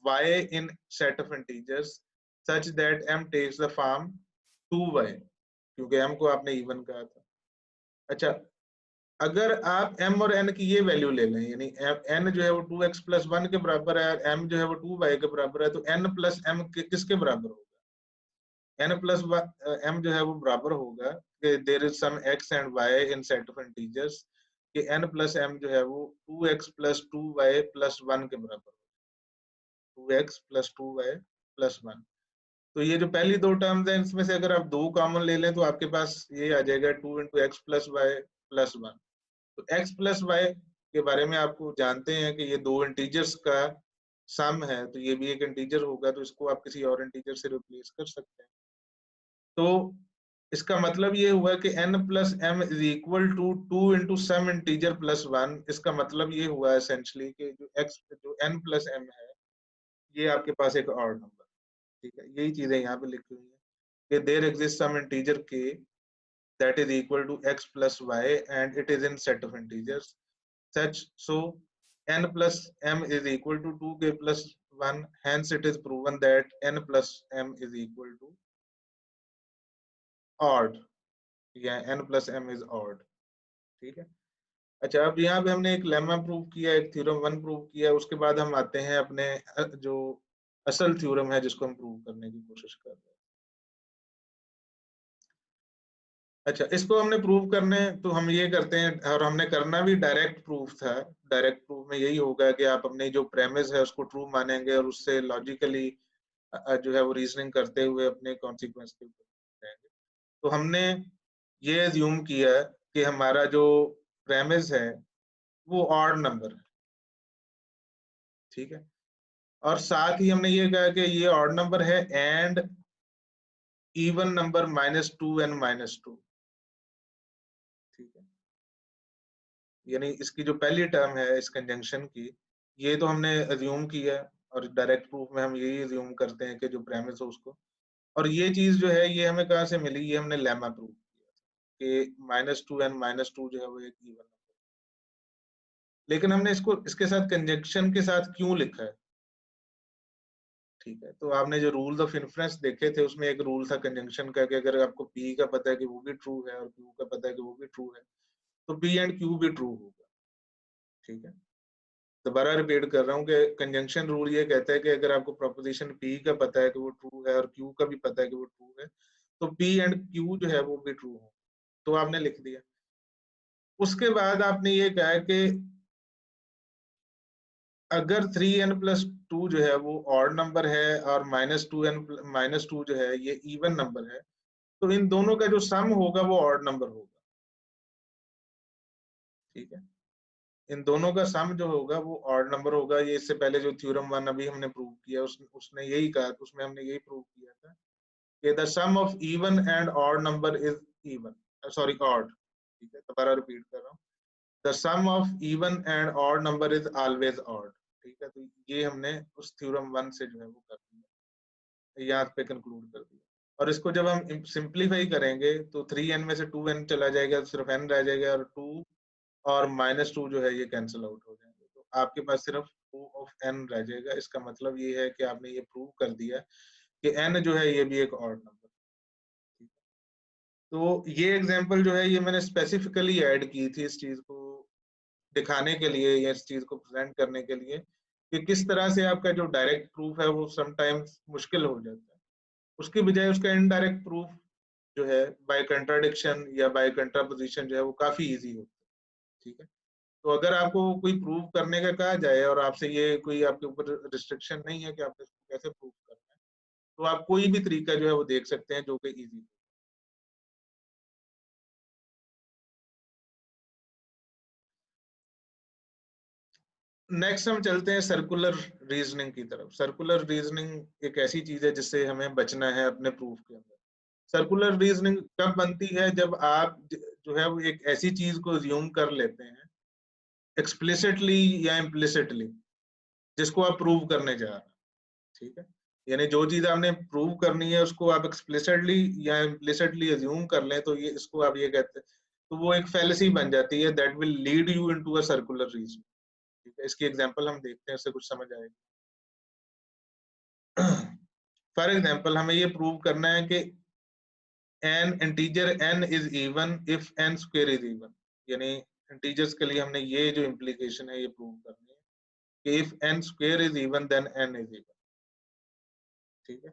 y in set of integers such that m takes the form 2y, क्योंकि m को आपने इवन कहा था। अच्छा, अगर आप m और n की ये वैल्यू ले लें, यानी n जो है वो 2x plus 1 के बराबर है और m जो है वो 2y के बराबर है, तो n plus m किसके बराबर होगा? n plus m जो है वो बराबर होगा कि there is some x and y in set of integers, कि n plus m जो है वो 2x plus 2y plus 1 के बराबर होगा, 2x plus 2y plus 1। तो ये जो पहली दो टर्म्स हैं इसमें से अगर आप दो कॉमन ले लें तो आपके पास ये आ जाएगा 2 into x plus y plus 1। तो x plus y के बारे में आपको जानते हैं कि ये दो इंटीजर्स का सम है, तो ये भी एक इंटीजर होगा, तो इसको आप किसी और इंटीजर से रिप्लेस कर सकते हैं। तो इसका मतलब ये हुआ कि n plus m is equal to 2 into some integer plus 1। इसका मतलब ये हुआ एसेंशियली कि जो n plus m है ये आपके पास एक ऑड नंबर, ठीक है। यही चीजें यहाँ पे लिखी हुई है कि there exist some integer k that is equal to x plus y and it is in set of integers such so n plus m is equal to 2k plus 1, hence it is proven that n plus m is equal to odd, या n plus m is odd, ठीक है। अच्छा, अब यहाँ पे हमने एक lemma prove किया, एक थ्योरम वन प्रूव किया, उसके बाद हम आते हैं अपने जो असल थ्योरम है जिसको हम प्रूव करने की कोशिश कर रहे हैं। अच्छा, इसको हमने प्रूव करने तो हम ये करते हैं, और हमने करना भी डायरेक्ट प्रूफ था। डायरेक्ट प्रूफ में यही होगा कि आप अपनी जो प्रेमिस है उसको ट्रू मानेंगे और उससे लॉजिकली जो है वो रीजनिंग करते हुए अपने कॉन्सिक्वेंस के ऊपर जाएंगे। तो हमने ये अज्यूम किया कि हमारा जो प्रेमिस है वो ऑड नंबर है, ठीक है, और साथ ही हमने ये कहा कि ये ऑड नंबर है एंड इवन नंबर -2 एंड -2, ठीक है। यानी इसकी जो पहली टर्म है इस कंजंक्शन की, ये तो हमने अज्यूम किया, और डायरेक्ट प्रूफ में हम यही अज्यूम करते हैं कि जो प्रेमिस हो उसको, और ये चीज जो है ये हमें कहाँ से मिली, ये हमने लेमा प्रूफ किया कि -2 एंड -2 जो है वो एक इवन नंबर। लेकिन हमने इसको इसके साथ कंजंक्शन के साथ क्यों लिखा है, ठीक है। तो आपने जो रूल ऑफ इन्फ्रेंस देखे थे उसमें एक रूल था कंजंक्शन का कि अगर आपको P का पता है कि वो भी ट्रू है और Q का पता है कि वो भी ट्रू है, तो P एंड Q भी ट्रू होगा, ठीक है। दोबारा रिपीट कर रहा हूँ कि कंजंक्शन रूल ये कहता है कि अगर आपको प्रोपोजिशन P का पता है कि वो ट्रू है और Q का भी पता है कि वो ट्रू है, तो P एंड Q जो है वो भी ट्रू हो, तो आपने लिख दिया। उसके बाद आपने ये कहा कि अगर 3n+2 जो है वो ऑड नंबर है और -2 जो है ये इवन नंबर है, तो इन दोनों का जो सम होगा वो ऑड नंबर होगा, ठीक है। इन दोनों का सम जो होगा वो ऑड नंबर होगा। ये इससे पहले जो थ्योरम वन अभी हमने प्रूव किया उसने यही कहा, उसमें हमने यही प्रूव किया था कि the sum of even and odd number is even, sorry odd, ठीक है। दोबारा रिपीट कर रहा हूँ, the sum of even and odd number is always odd, ठीक है। तो ये हमने उस थ्योरम वन से जो है वो कर दिया, यहाँ पे कंक्लूड कर दिया। और इसको जब हम सिंप्लीफाई करेंगे तो 3n में से 2n चला जाएगा, सिर्फ n रह जाएगा, और 2 और -2 जो है ये कैंसिल आउट हो जाएंगे, तो आपके पास सिर्फ O ऑफ n रह जाएगा। इसका मतलब ये है कि आपने ये प्रूव कर दिया कि n जो है ये भी एक ऑड नंबर। तो ये एग्जांपल जो है ये मैंने स्पेसिफिकली ऐड की थी इस चीज को दिखाने के लिए या इस चीज को प्रेजेंट करने के लिए कि किस तरह से आपका जो डायरेक्ट प्रूफ है वो समटाइम्स मुश्किल हो जाता है, उसकी बजाय उसका इनडायरेक्ट प्रूफ जो है बाय कंट्राडिक्शन या बाय कंट्रापोजिशन जो है वो काफी इजी होता है। ठीक है, तो अगर आपको कोई प्रूव करने का कहा जाए और आपसे ये कोई आपके ऊपर रिस्ट्रिक्शन नहीं है कि आपने इसको कैसे प्रूव करना है, तो आप कोई भी तरीका जो है वो देख सकते हैं जो कि इजी। नेक्स्ट हम चलते हैं सर्कुलर रीजनिंग की तरफ। सर्कुलर रीजनिंग एक ऐसी चीज है जिससे हमें बचना है अपने प्रूफ के अंदर। सर्कुलर रीजनिंग कब बनती है? जब आप जो है वो एक ऐसी चीज को ज्यूम कर लेते हैं एक्सप्लिसिटली या इम्प्लिसिटली जिसको आप प्रूव करने जा रहे हैं। ठीक है, यानी जो चीज आपने प्रूव करनी है उसको आप एक्सप्लिसिटली या इम्प्लिसिटली अज्यूम कर लें तो ये इसको आप ये कहते हैं, तो वो एक फैलेसी बन जाती है that will lead you into a circular reason. ठीक है, इसकी एग्जांपल हम देखते हैं, इससे कुछ समझ आएगा। फॉर एग्जाम्पल हमें ये प्रूव करना है कि N integer n is even if n square is even, यानी इंटीजर्स के लिए हमने ये जो इम्प्लीकेशन है ये प्रूव करनी है कि if n square is even then n is even. ठीक है,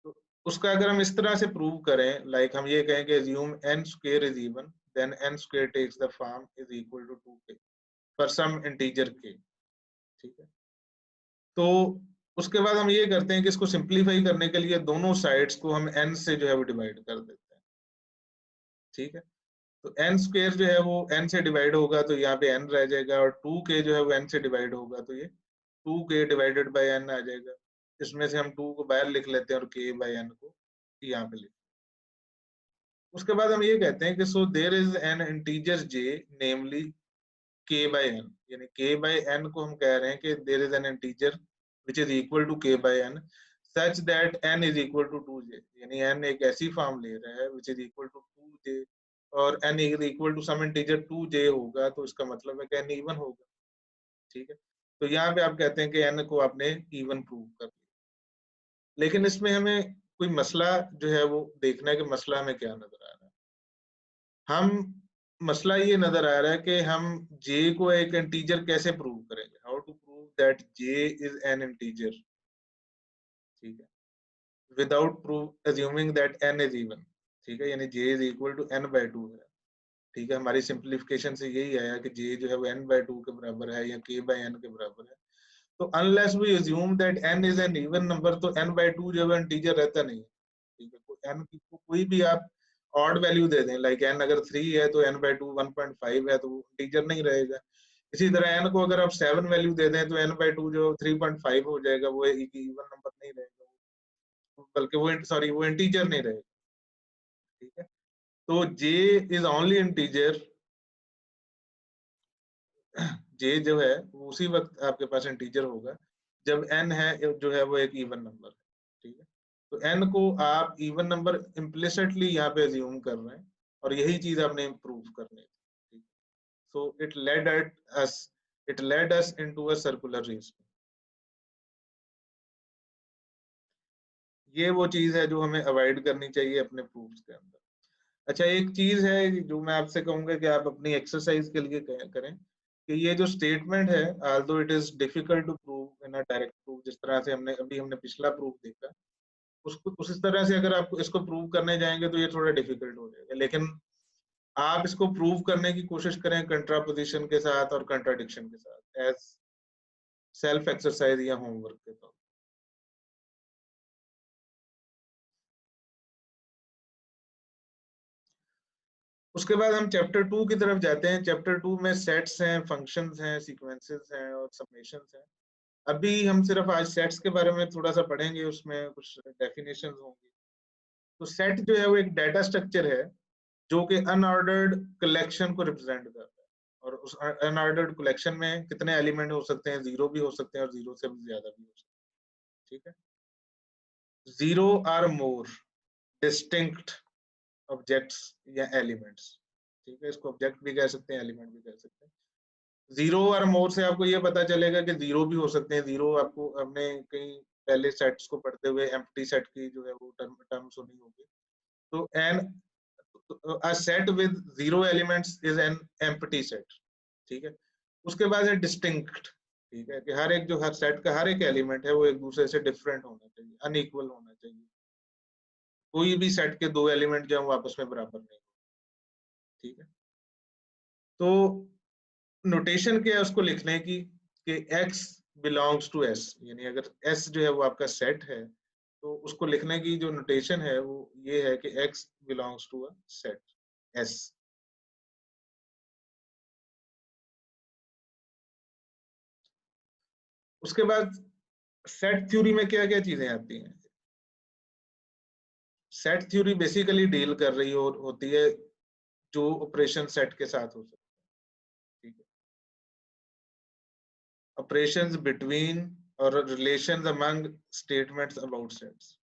तो उसका अगर हम इस तरह से प्रूव करें, लाइक हम ये कहें कि assume n square is even then n square takes the form is equal to 2k for some integer k। ठीक है, तो उसके बाद हम ये करते हैं कि इसको सिंप्लीफाई करने के लिए दोनों साइड्स को हम n से जो है वो डिवाइड कर देते हैं। ठीक है, तो n स्क्वायर जो है वो n से डिवाइड होगा तो यहाँ पे n रह जाएगा, और 2k जो है वो n से डिवाइड होगा तो ये 2k डिवाइडेड बाय n आ जाएगा। इसमें से हम 2 को बाहर लिख लेते हैं और k बाय n को यहाँ पे लिख। उसके बाद हम ये कहते हैं कि so there is an integer j namely k by n, यानी k बाय n को हम कह रहे हैं कि there is an integer which is equal to k by n such that n is equal to 2j, यानी n एक ऐसी फॉर्म ले रहा है which is equal to 2j, और n is equal to some integer 2j होगा तो इसका मतलब है कि n इवन होगा। ठीक है, तो यहाँ पे आप कहते हैं कि n को आपने इवन प्रूव कर लिया। लेकिन इसमें हमें कोई मसला जो है वो देखना है कि मसला हमें क्या नजर आ रहा है। हम मसला ये नजर आ रहा है कि हम j को एक इंटीजर कैसे प्रूव करेंगे, how to prove that j is an integer. ठीक है, without prove assuming that n is even. ठीक है, यानी j is equal to n by 2 है। ठीक है, हमारी सिंप्लीफिकेशन से यही आया कि j जो है वो n बाय 2 के बराबर है या k बाय n के बराबर है। तो unless we assume that n is an even number तो n बाय 2 जो है इंटीजर रहता नहीं है। ठीक है, तो n की कोई भी आप ऑड वैल्यू दे दें, लाइक n अगर 3 है तो n बाय 2 1.5 है तो वो इंटीजर नहीं रहेगा। इसी तरह n को अगर आप 7 वैल्यू दे दें तो n बाय 2 जो 3.5 हो जाएगा, वो एक इवन नंबर नहीं रहेगा, बल्कि वो सॉरी वो इंटीजर नहीं रहेगा। ठीक है, तो j is only integer, j जो है वो उसी वक्त आपके पास इंटीजर होगा जब n है जो है वो एक इवन नंबर है। ठीक है, तो n को आप इवन नंबर इम्प्लिसिटली यहाँ पे अज्यूम कर रहे हैं और यही चीज आपने प्रूव करनी है। ठीक, so it led us into a circular reason. ये वो चीज है जो हमें अवॉइड करनी चाहिए अपने प्रूफ्स के अंदर। अच्छा, एक चीज है जो मैं आपसे कहूंगा कि आप अपनी एक्सरसाइज के लिए करें कि ये जो स्टेटमेंट है, although it is difficult to prove in a direct proof, जिस तरह से हमने पिछला प्रूफ देखा, उसको उसी तरह से अगर आप इसको प्रूव करने जाएंगे तो ये थोड़ा डिफिकल्ट हो जाएगा। लेकिन आप इसको प्रूव करने की कोशिश करें कंट्रापोजिशन के साथ और कंट्राडिक्शन के साथ एज सेल्फ एक्सरसाइज या होमवर्क के तौर। उसके बाद हम चैप्टर 2 की तरफ जाते हैं। चैप्टर 2 में सेट्स हैं, फंक्शंस हैं, सीक्वेंसेस हैं और समेशंस हैं। अभी हम सिर्फ आज सेट्स के बारे में थोड़ा सा पढ़ेंगे, उसमें कुछ डेफिनेशंस होंगी। तो सेट जो है वो एक डाटा स्ट्रक्चर है जो कि अनऑर्डर्ड कलेक्शन को रिप्रेजेंट करता है, और उस अनऑर्डर्ड कलेक्शन में कितने एलिमेंट हो सकते हैं? जीरो भी हो सकते हैं और जीरो से भी ज्यादा भी हो सकते हैं। ठीक है, zero or more distinct objects या एलिमेंट्स। ठीक है, इसको ऑब्जेक्ट भी कह सकते हैं, एलिमेंट भी कह सकते हैं। 0 और मोर से आपको ये पता चलेगा कि 0 भी हो सकते हैं। 0 आपको हमने कहीं पहले सेट्स को पढ़ते हुए एम्प्टी सेट की जो है वो टर्म सुनी होगी। तो a set with 0 elements is an empty set। ठीक है, उसके बाद है डिस्टिंक्ट। ठीक है, कि हर एक जो हर सेट का हर एक एलिमेंट है वो एक दूसरे से डिफरेंट होना चाहिए, अनइक्वल होना चाहिए। कोई भी सेट के दो एलिमेंट जो है वो आपस में बराबर नहीं। ठीक है, तो नोटेशन क्या है उसको लिखने की कि x बिलोंग्स टू s, यानी अगर s जो है वो आपका सेट है तो उसको लिखने की जो नोटेशन है वो ये है कि x belongs to a set s। उसके बाद सेट थ्योरी में क्या क्या चीजें आती हैं। सेट थ्योरी बेसिकली डील कर रही होती है जो ऑपरेशन सेट के साथ हो सकते हैं। ठीक है, ऑपरेशंस बिटवीन और relations among statements about sets.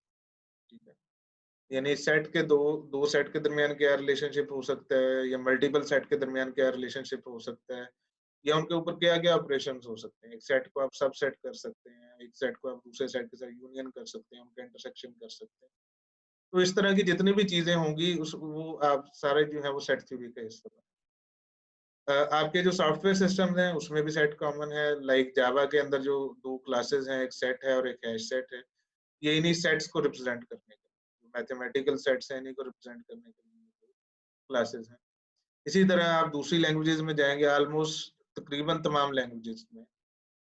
ठीक है, यानी सेट के दो दो सेट के दरमियान क्या रिलेशनशिप हो सकता है, या मल्टीपल सेट के दरमियान क्या रिलेशनशिप हो सकता है, या उनके ऊपर क्या क्या ऑपरेशंस हो सकते हैं। एक सेट को आप सब सेट कर सकते हैं, एक सेट को आप दूसरे सेट के साथ यूनियन कर सकते हैं, उनका इंटरसेक्शन कर सकते हैं। तो इस तरह की जितनी भी चीजें होंगी उस वो आप सारे जो है वो सेट थ्योरी का हिस्सा है। आपके जो सॉफ्टवेयर सिस्टम हैं उसमें भी सेट कॉमन है। लाइक जावा के अंदर जो दो क्लासेस हैं, एक सेट है और एक हैश सेट है, ये इन्हीं सेट्स को रिप्रेजेंट करने के लिए, मैथमेटिकल सेट्स हैं, इन्हीं को रिप्रेजेंट करने के लिए क्लासेस हैं। इसी तरह आप दूसरी लैंग्वेजेस में जाएंगे, ऑलमोस्ट तकरीबन तमाम लैंग्वेजेस में,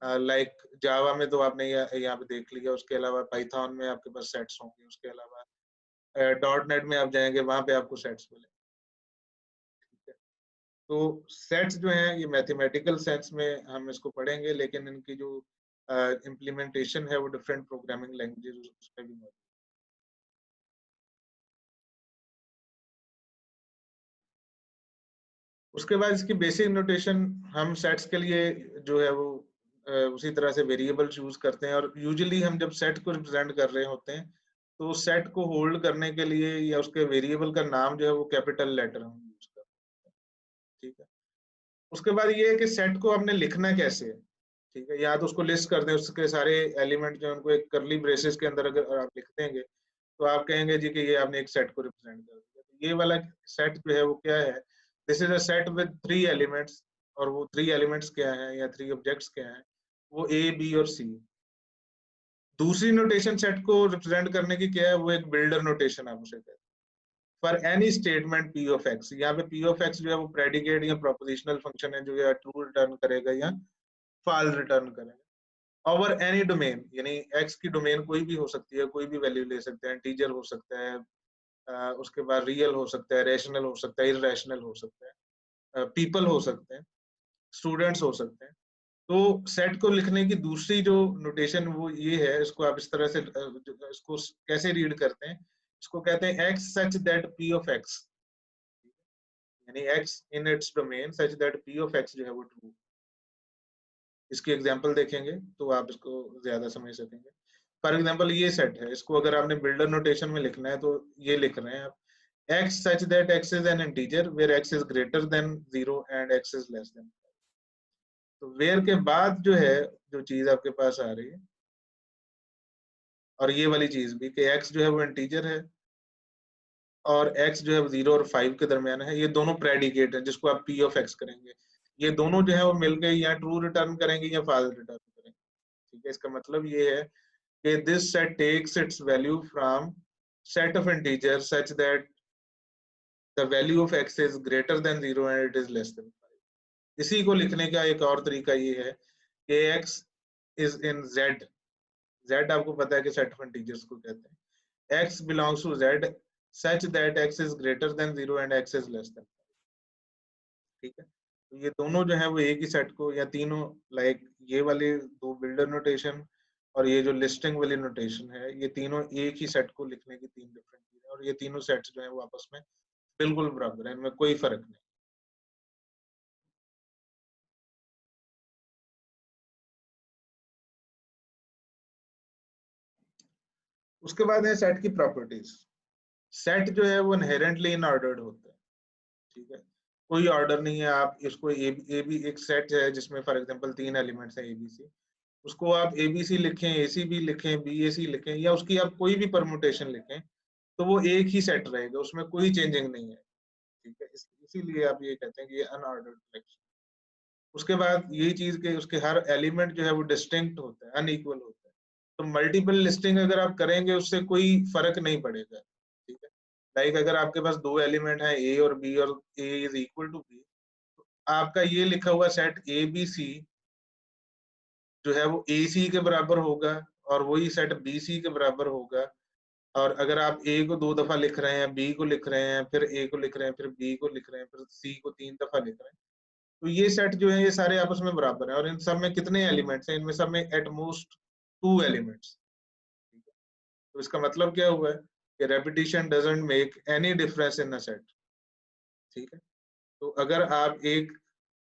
लाइक जावा में तो आपने यहाँ पे देख लिया, उसके अलावा पाइथन में आपके पास सेट्स होंगे, उसके अलावा डॉट नेट में आप जाएंगे वहां पे आपको सेट्स मिलेंगे। तो सेट्स जो हैं ये मैथमेटिकल सेंस में हम इसको पढ़ेंगे, लेकिन इनकी जो इम्प्लीमेंटेशन है वो डिफरेंट प्रोग्रामिंग लैंग्वेजेस उसमें भी मौजूद। उसके बाद इसकी बेसिक नोटेशन हम सेट्स के लिए जो है वो उसी तरह से वेरिएबल चूज करते हैं, और यूजुअली हम जब सेट को रिप्रेजेंट कर रहे होते हैं तो सेट को होल्ड करने के लिए या उसके वेरिएबल का नाम जो है वो कैपिटल लेटर हम यूज करते हैं। ठीक है, उसके बाद ये है कि सेट को हमने लिखना कैसे है। ठीक है, या तो उसको लिस्ट कर दें, उसके सारे एलिमेंट जो उनको एक करली ब्रेसेस के अंदर अगर आप लिख देंगे तो आप कहेंगे जी कि ये आपने एक सेट को रिप्रेजेंट कर दिया। तो ये वाला सेट जो है वो क्या है, this is a set with 3 elements, और वो 3 एलिमेंट्स क्या है या 3 ऑब्जेक्ट्स क्या है, वो ए बी और सी। दूसरी नोटेशन सेट को रिप्रेजेंट करने की क्या है, वो एक बिल्डर नोटेशन आप उसे कहते हैं। For any statement P of x, यहाँ पे पी ऑफ एक्स जो है वो प्रेडिकेट या प्रोपोजिशनल फंक्शन है जो या ट्रू रिटर्न करेगा या फॉल्स रिटर्न करेगा। ओवर एनी डोमेन, यानी एक्स की डोमेन कोई भी हो सकती है, कोई भी वैल्यू ले सकते हैं, इंटीजर हो सकता है, उसके बाद रियल हो सकता है, रैशनल हो सकता है, इररेशनल हो सकता है, पीपल हो सकते हैं, स्टूडेंट्स हो सकते हैं। तो सेट को लिखने की दूसरी जो नोटेशन वो ये है, इसको आप इस तरह से इसको कैसे रीड करते हैं, इसको कहते हैं X such that P of X, यानी X in its domain such that P of X जो है वो ट्रू। इसकी एग्जांपल देखेंगे तो आप इसको ज्यादा समझ सकेंगे। फॉर एग्जांपल ये सेट है, इसको अगर आपने बिल्डर नोटेशन में लिखना है तो ये लिख रहे हैं आप, x such that x is an integer where x is greater than 0 and x is less than। तो where के बाद जो है जो चीज आपके पास आ रही है, और ये वाली चीज भी कि x जो है वो इंटीजर है और x जो है 0 और 5 के दरमियान है, ये दोनों प्रेडिकेट है जिसको आप p ऑफ x करेंगे। ये दोनों जो है वो मिलकर या ट्रू रिटर्न करेंगे या फॉल्स रिटर्न करेंगे। ठीक है, इसका मतलब ये है कि this set takes its value from set of integers such that the value of x is greater than 0 and it is less than 5। इसी को लिखने का एक और तरीका ये है कि x is in z। z आपको पता है कि set of integers को कहते हैं। x belongs to z such that x is greater than 0 and x is less than 5। ठीक है, तो ये दोनों जो है वो एक ही सेट को या तीनों, लाइक ये वाले दो बिल्डर नोटेशन और ये जो लिस्टिंग वाली नोटेशन है, ये तीनों एक ही सेट को लिखने की तीन डिफरेंट चीजें हैं, और ये तीनों सेट्स जो है वो आपस में बिल्कुल बराबर है, इनमें कोई फर्क नहीं। उसके बाद है सेट की प्रॉपर्टीज। सेट जो है वो इनहेरेंटली इन ऑर्डर्ड होता है। ठीक है, कोई ऑर्डर नहीं है, आप इसको ए बी एक सेट है जिसमें फॉर एग्जांपल 3 एलिमेंट्स हैं एबीसी, उसको आप एबीसी लिखें, एसीबी लिखें, बीएसी लिखें या उसकी आप कोई भी परम्यूटेशन लिखें, तो वो एक ही सेट रहेगा, उसमें कोई चेंजिंग नहीं है, ठीक है? इसीलिए आप ये कहते हैं कि ये अनऑर्डर्ड कलेक्शन। उसके बाद यही चीज़ कि उसके हर एलिमेंट जो है वो डिस्टिंक्ट होता है, अनइक्वल होता है। तो मल्टीपल लिस्टिंग अगर आप करेंगे उससे कोई फ़र्क नहीं पड़ेगा, ठीक है? लाइक अगर आपके पास 2 एलिमेंट हैं ए और बी और A is equal to B, तो आपका ये लिखा हुआ सेट एबीसी जो है वो एसी के बराबर होगा और वही सेट बीसी के बराबर होगा। और अगर आप ए को 2 दफ़ा लिख रहे हैं, बी को लिख रहे हैं, फिर ए को लिख रहे हैं, फिर बी को लिख रहे हैं, फिर सी को 3 दफ़ा लिख रहे हैं, तो ये सेट जो है ये सारे आपस में बराबर हैं और इन सब में कितने एलिमेंट्स हैं? इनमें सब में एट मोस्ट 2 एलिमेंट्स, ठीक है? तो इसका मतलब क्या हुआ है कि repetition doesn't make any difference in a set, ठीक है? तो अगर आप एक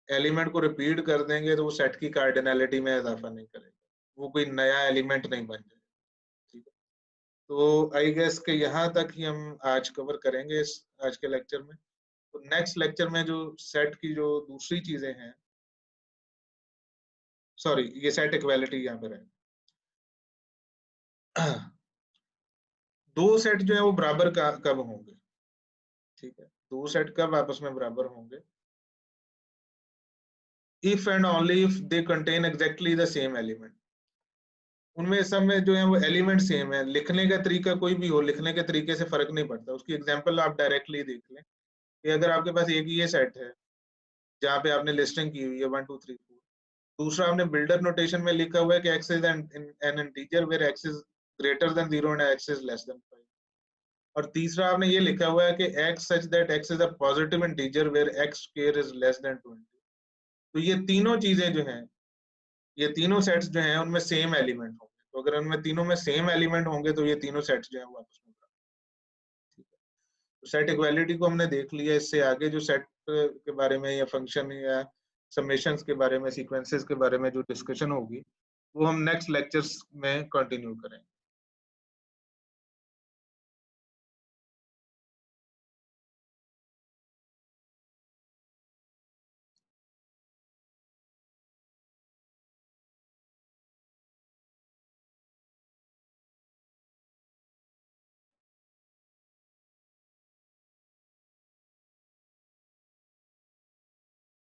एलिमेंट को रिपीट कर देंगे तो वो सेट की कार्डिनैलिटी में इज़ाफ़ा नहीं करेगा। वो कोई नया एलिमेंट नहीं बन जाएगा, ठीक है? तो आई गेस कि यहाँ तक ही हम आज कवर करेंगे इस आज के लेक्चर में। तो नेक्स्ट लेक्चर में जो सेट की जो दूसरी चीज़ें हैं, सॉरी ये सेट इक्वालिटी यहाँ पे रहेगा। 2 सेट जो है वो बराबर कब होंगे, ठीक है? 2 सेट कब आपस में बराबर होंगे? If and only if they contain exactly the same element. उनमें सब में जो है वो एलिमेंट सेम है, लिखने का तरीका कोई भी हो, लिखने के तरीके से फर्क नहीं पड़ता। उसकी एग्जांपल आप डायरेक्टली देख लें कि अगर आपके पास एक ये सेट है जहाँ पे आपने लिस्टिंग की हुई है 1 2 3 4, दूसरा आपने बिल्डर नोटेशन में लिखा हुआ है कि x is an integer where x is greater than 0 and x is less than 5, और तीसरा आपने ये लिखा हुआ है कि x such that x is a positive integer where x square is less than 20। तो ये तीनों चीजें जो हैं, ये तीनों सेट्स जो हैं उनमें सेम एलिमेंट होंगे। तो अगर उनमें तीनों में सेम एलिमेंट होंगे तो ये तीनों सेट्स जो हैं वो आपस में बराबर, ठीक है? तो सेट इक्वालिटी को हमने देख लिया। इससे आगे जो सेट के बारे में या फंक्शन या समेशंस के बारे में, सीक्वेंसेस के बारे में जो डिस्कशन होगी वो हम नेक्स्ट लेक्चर्स में कंटिन्यू करेंगे।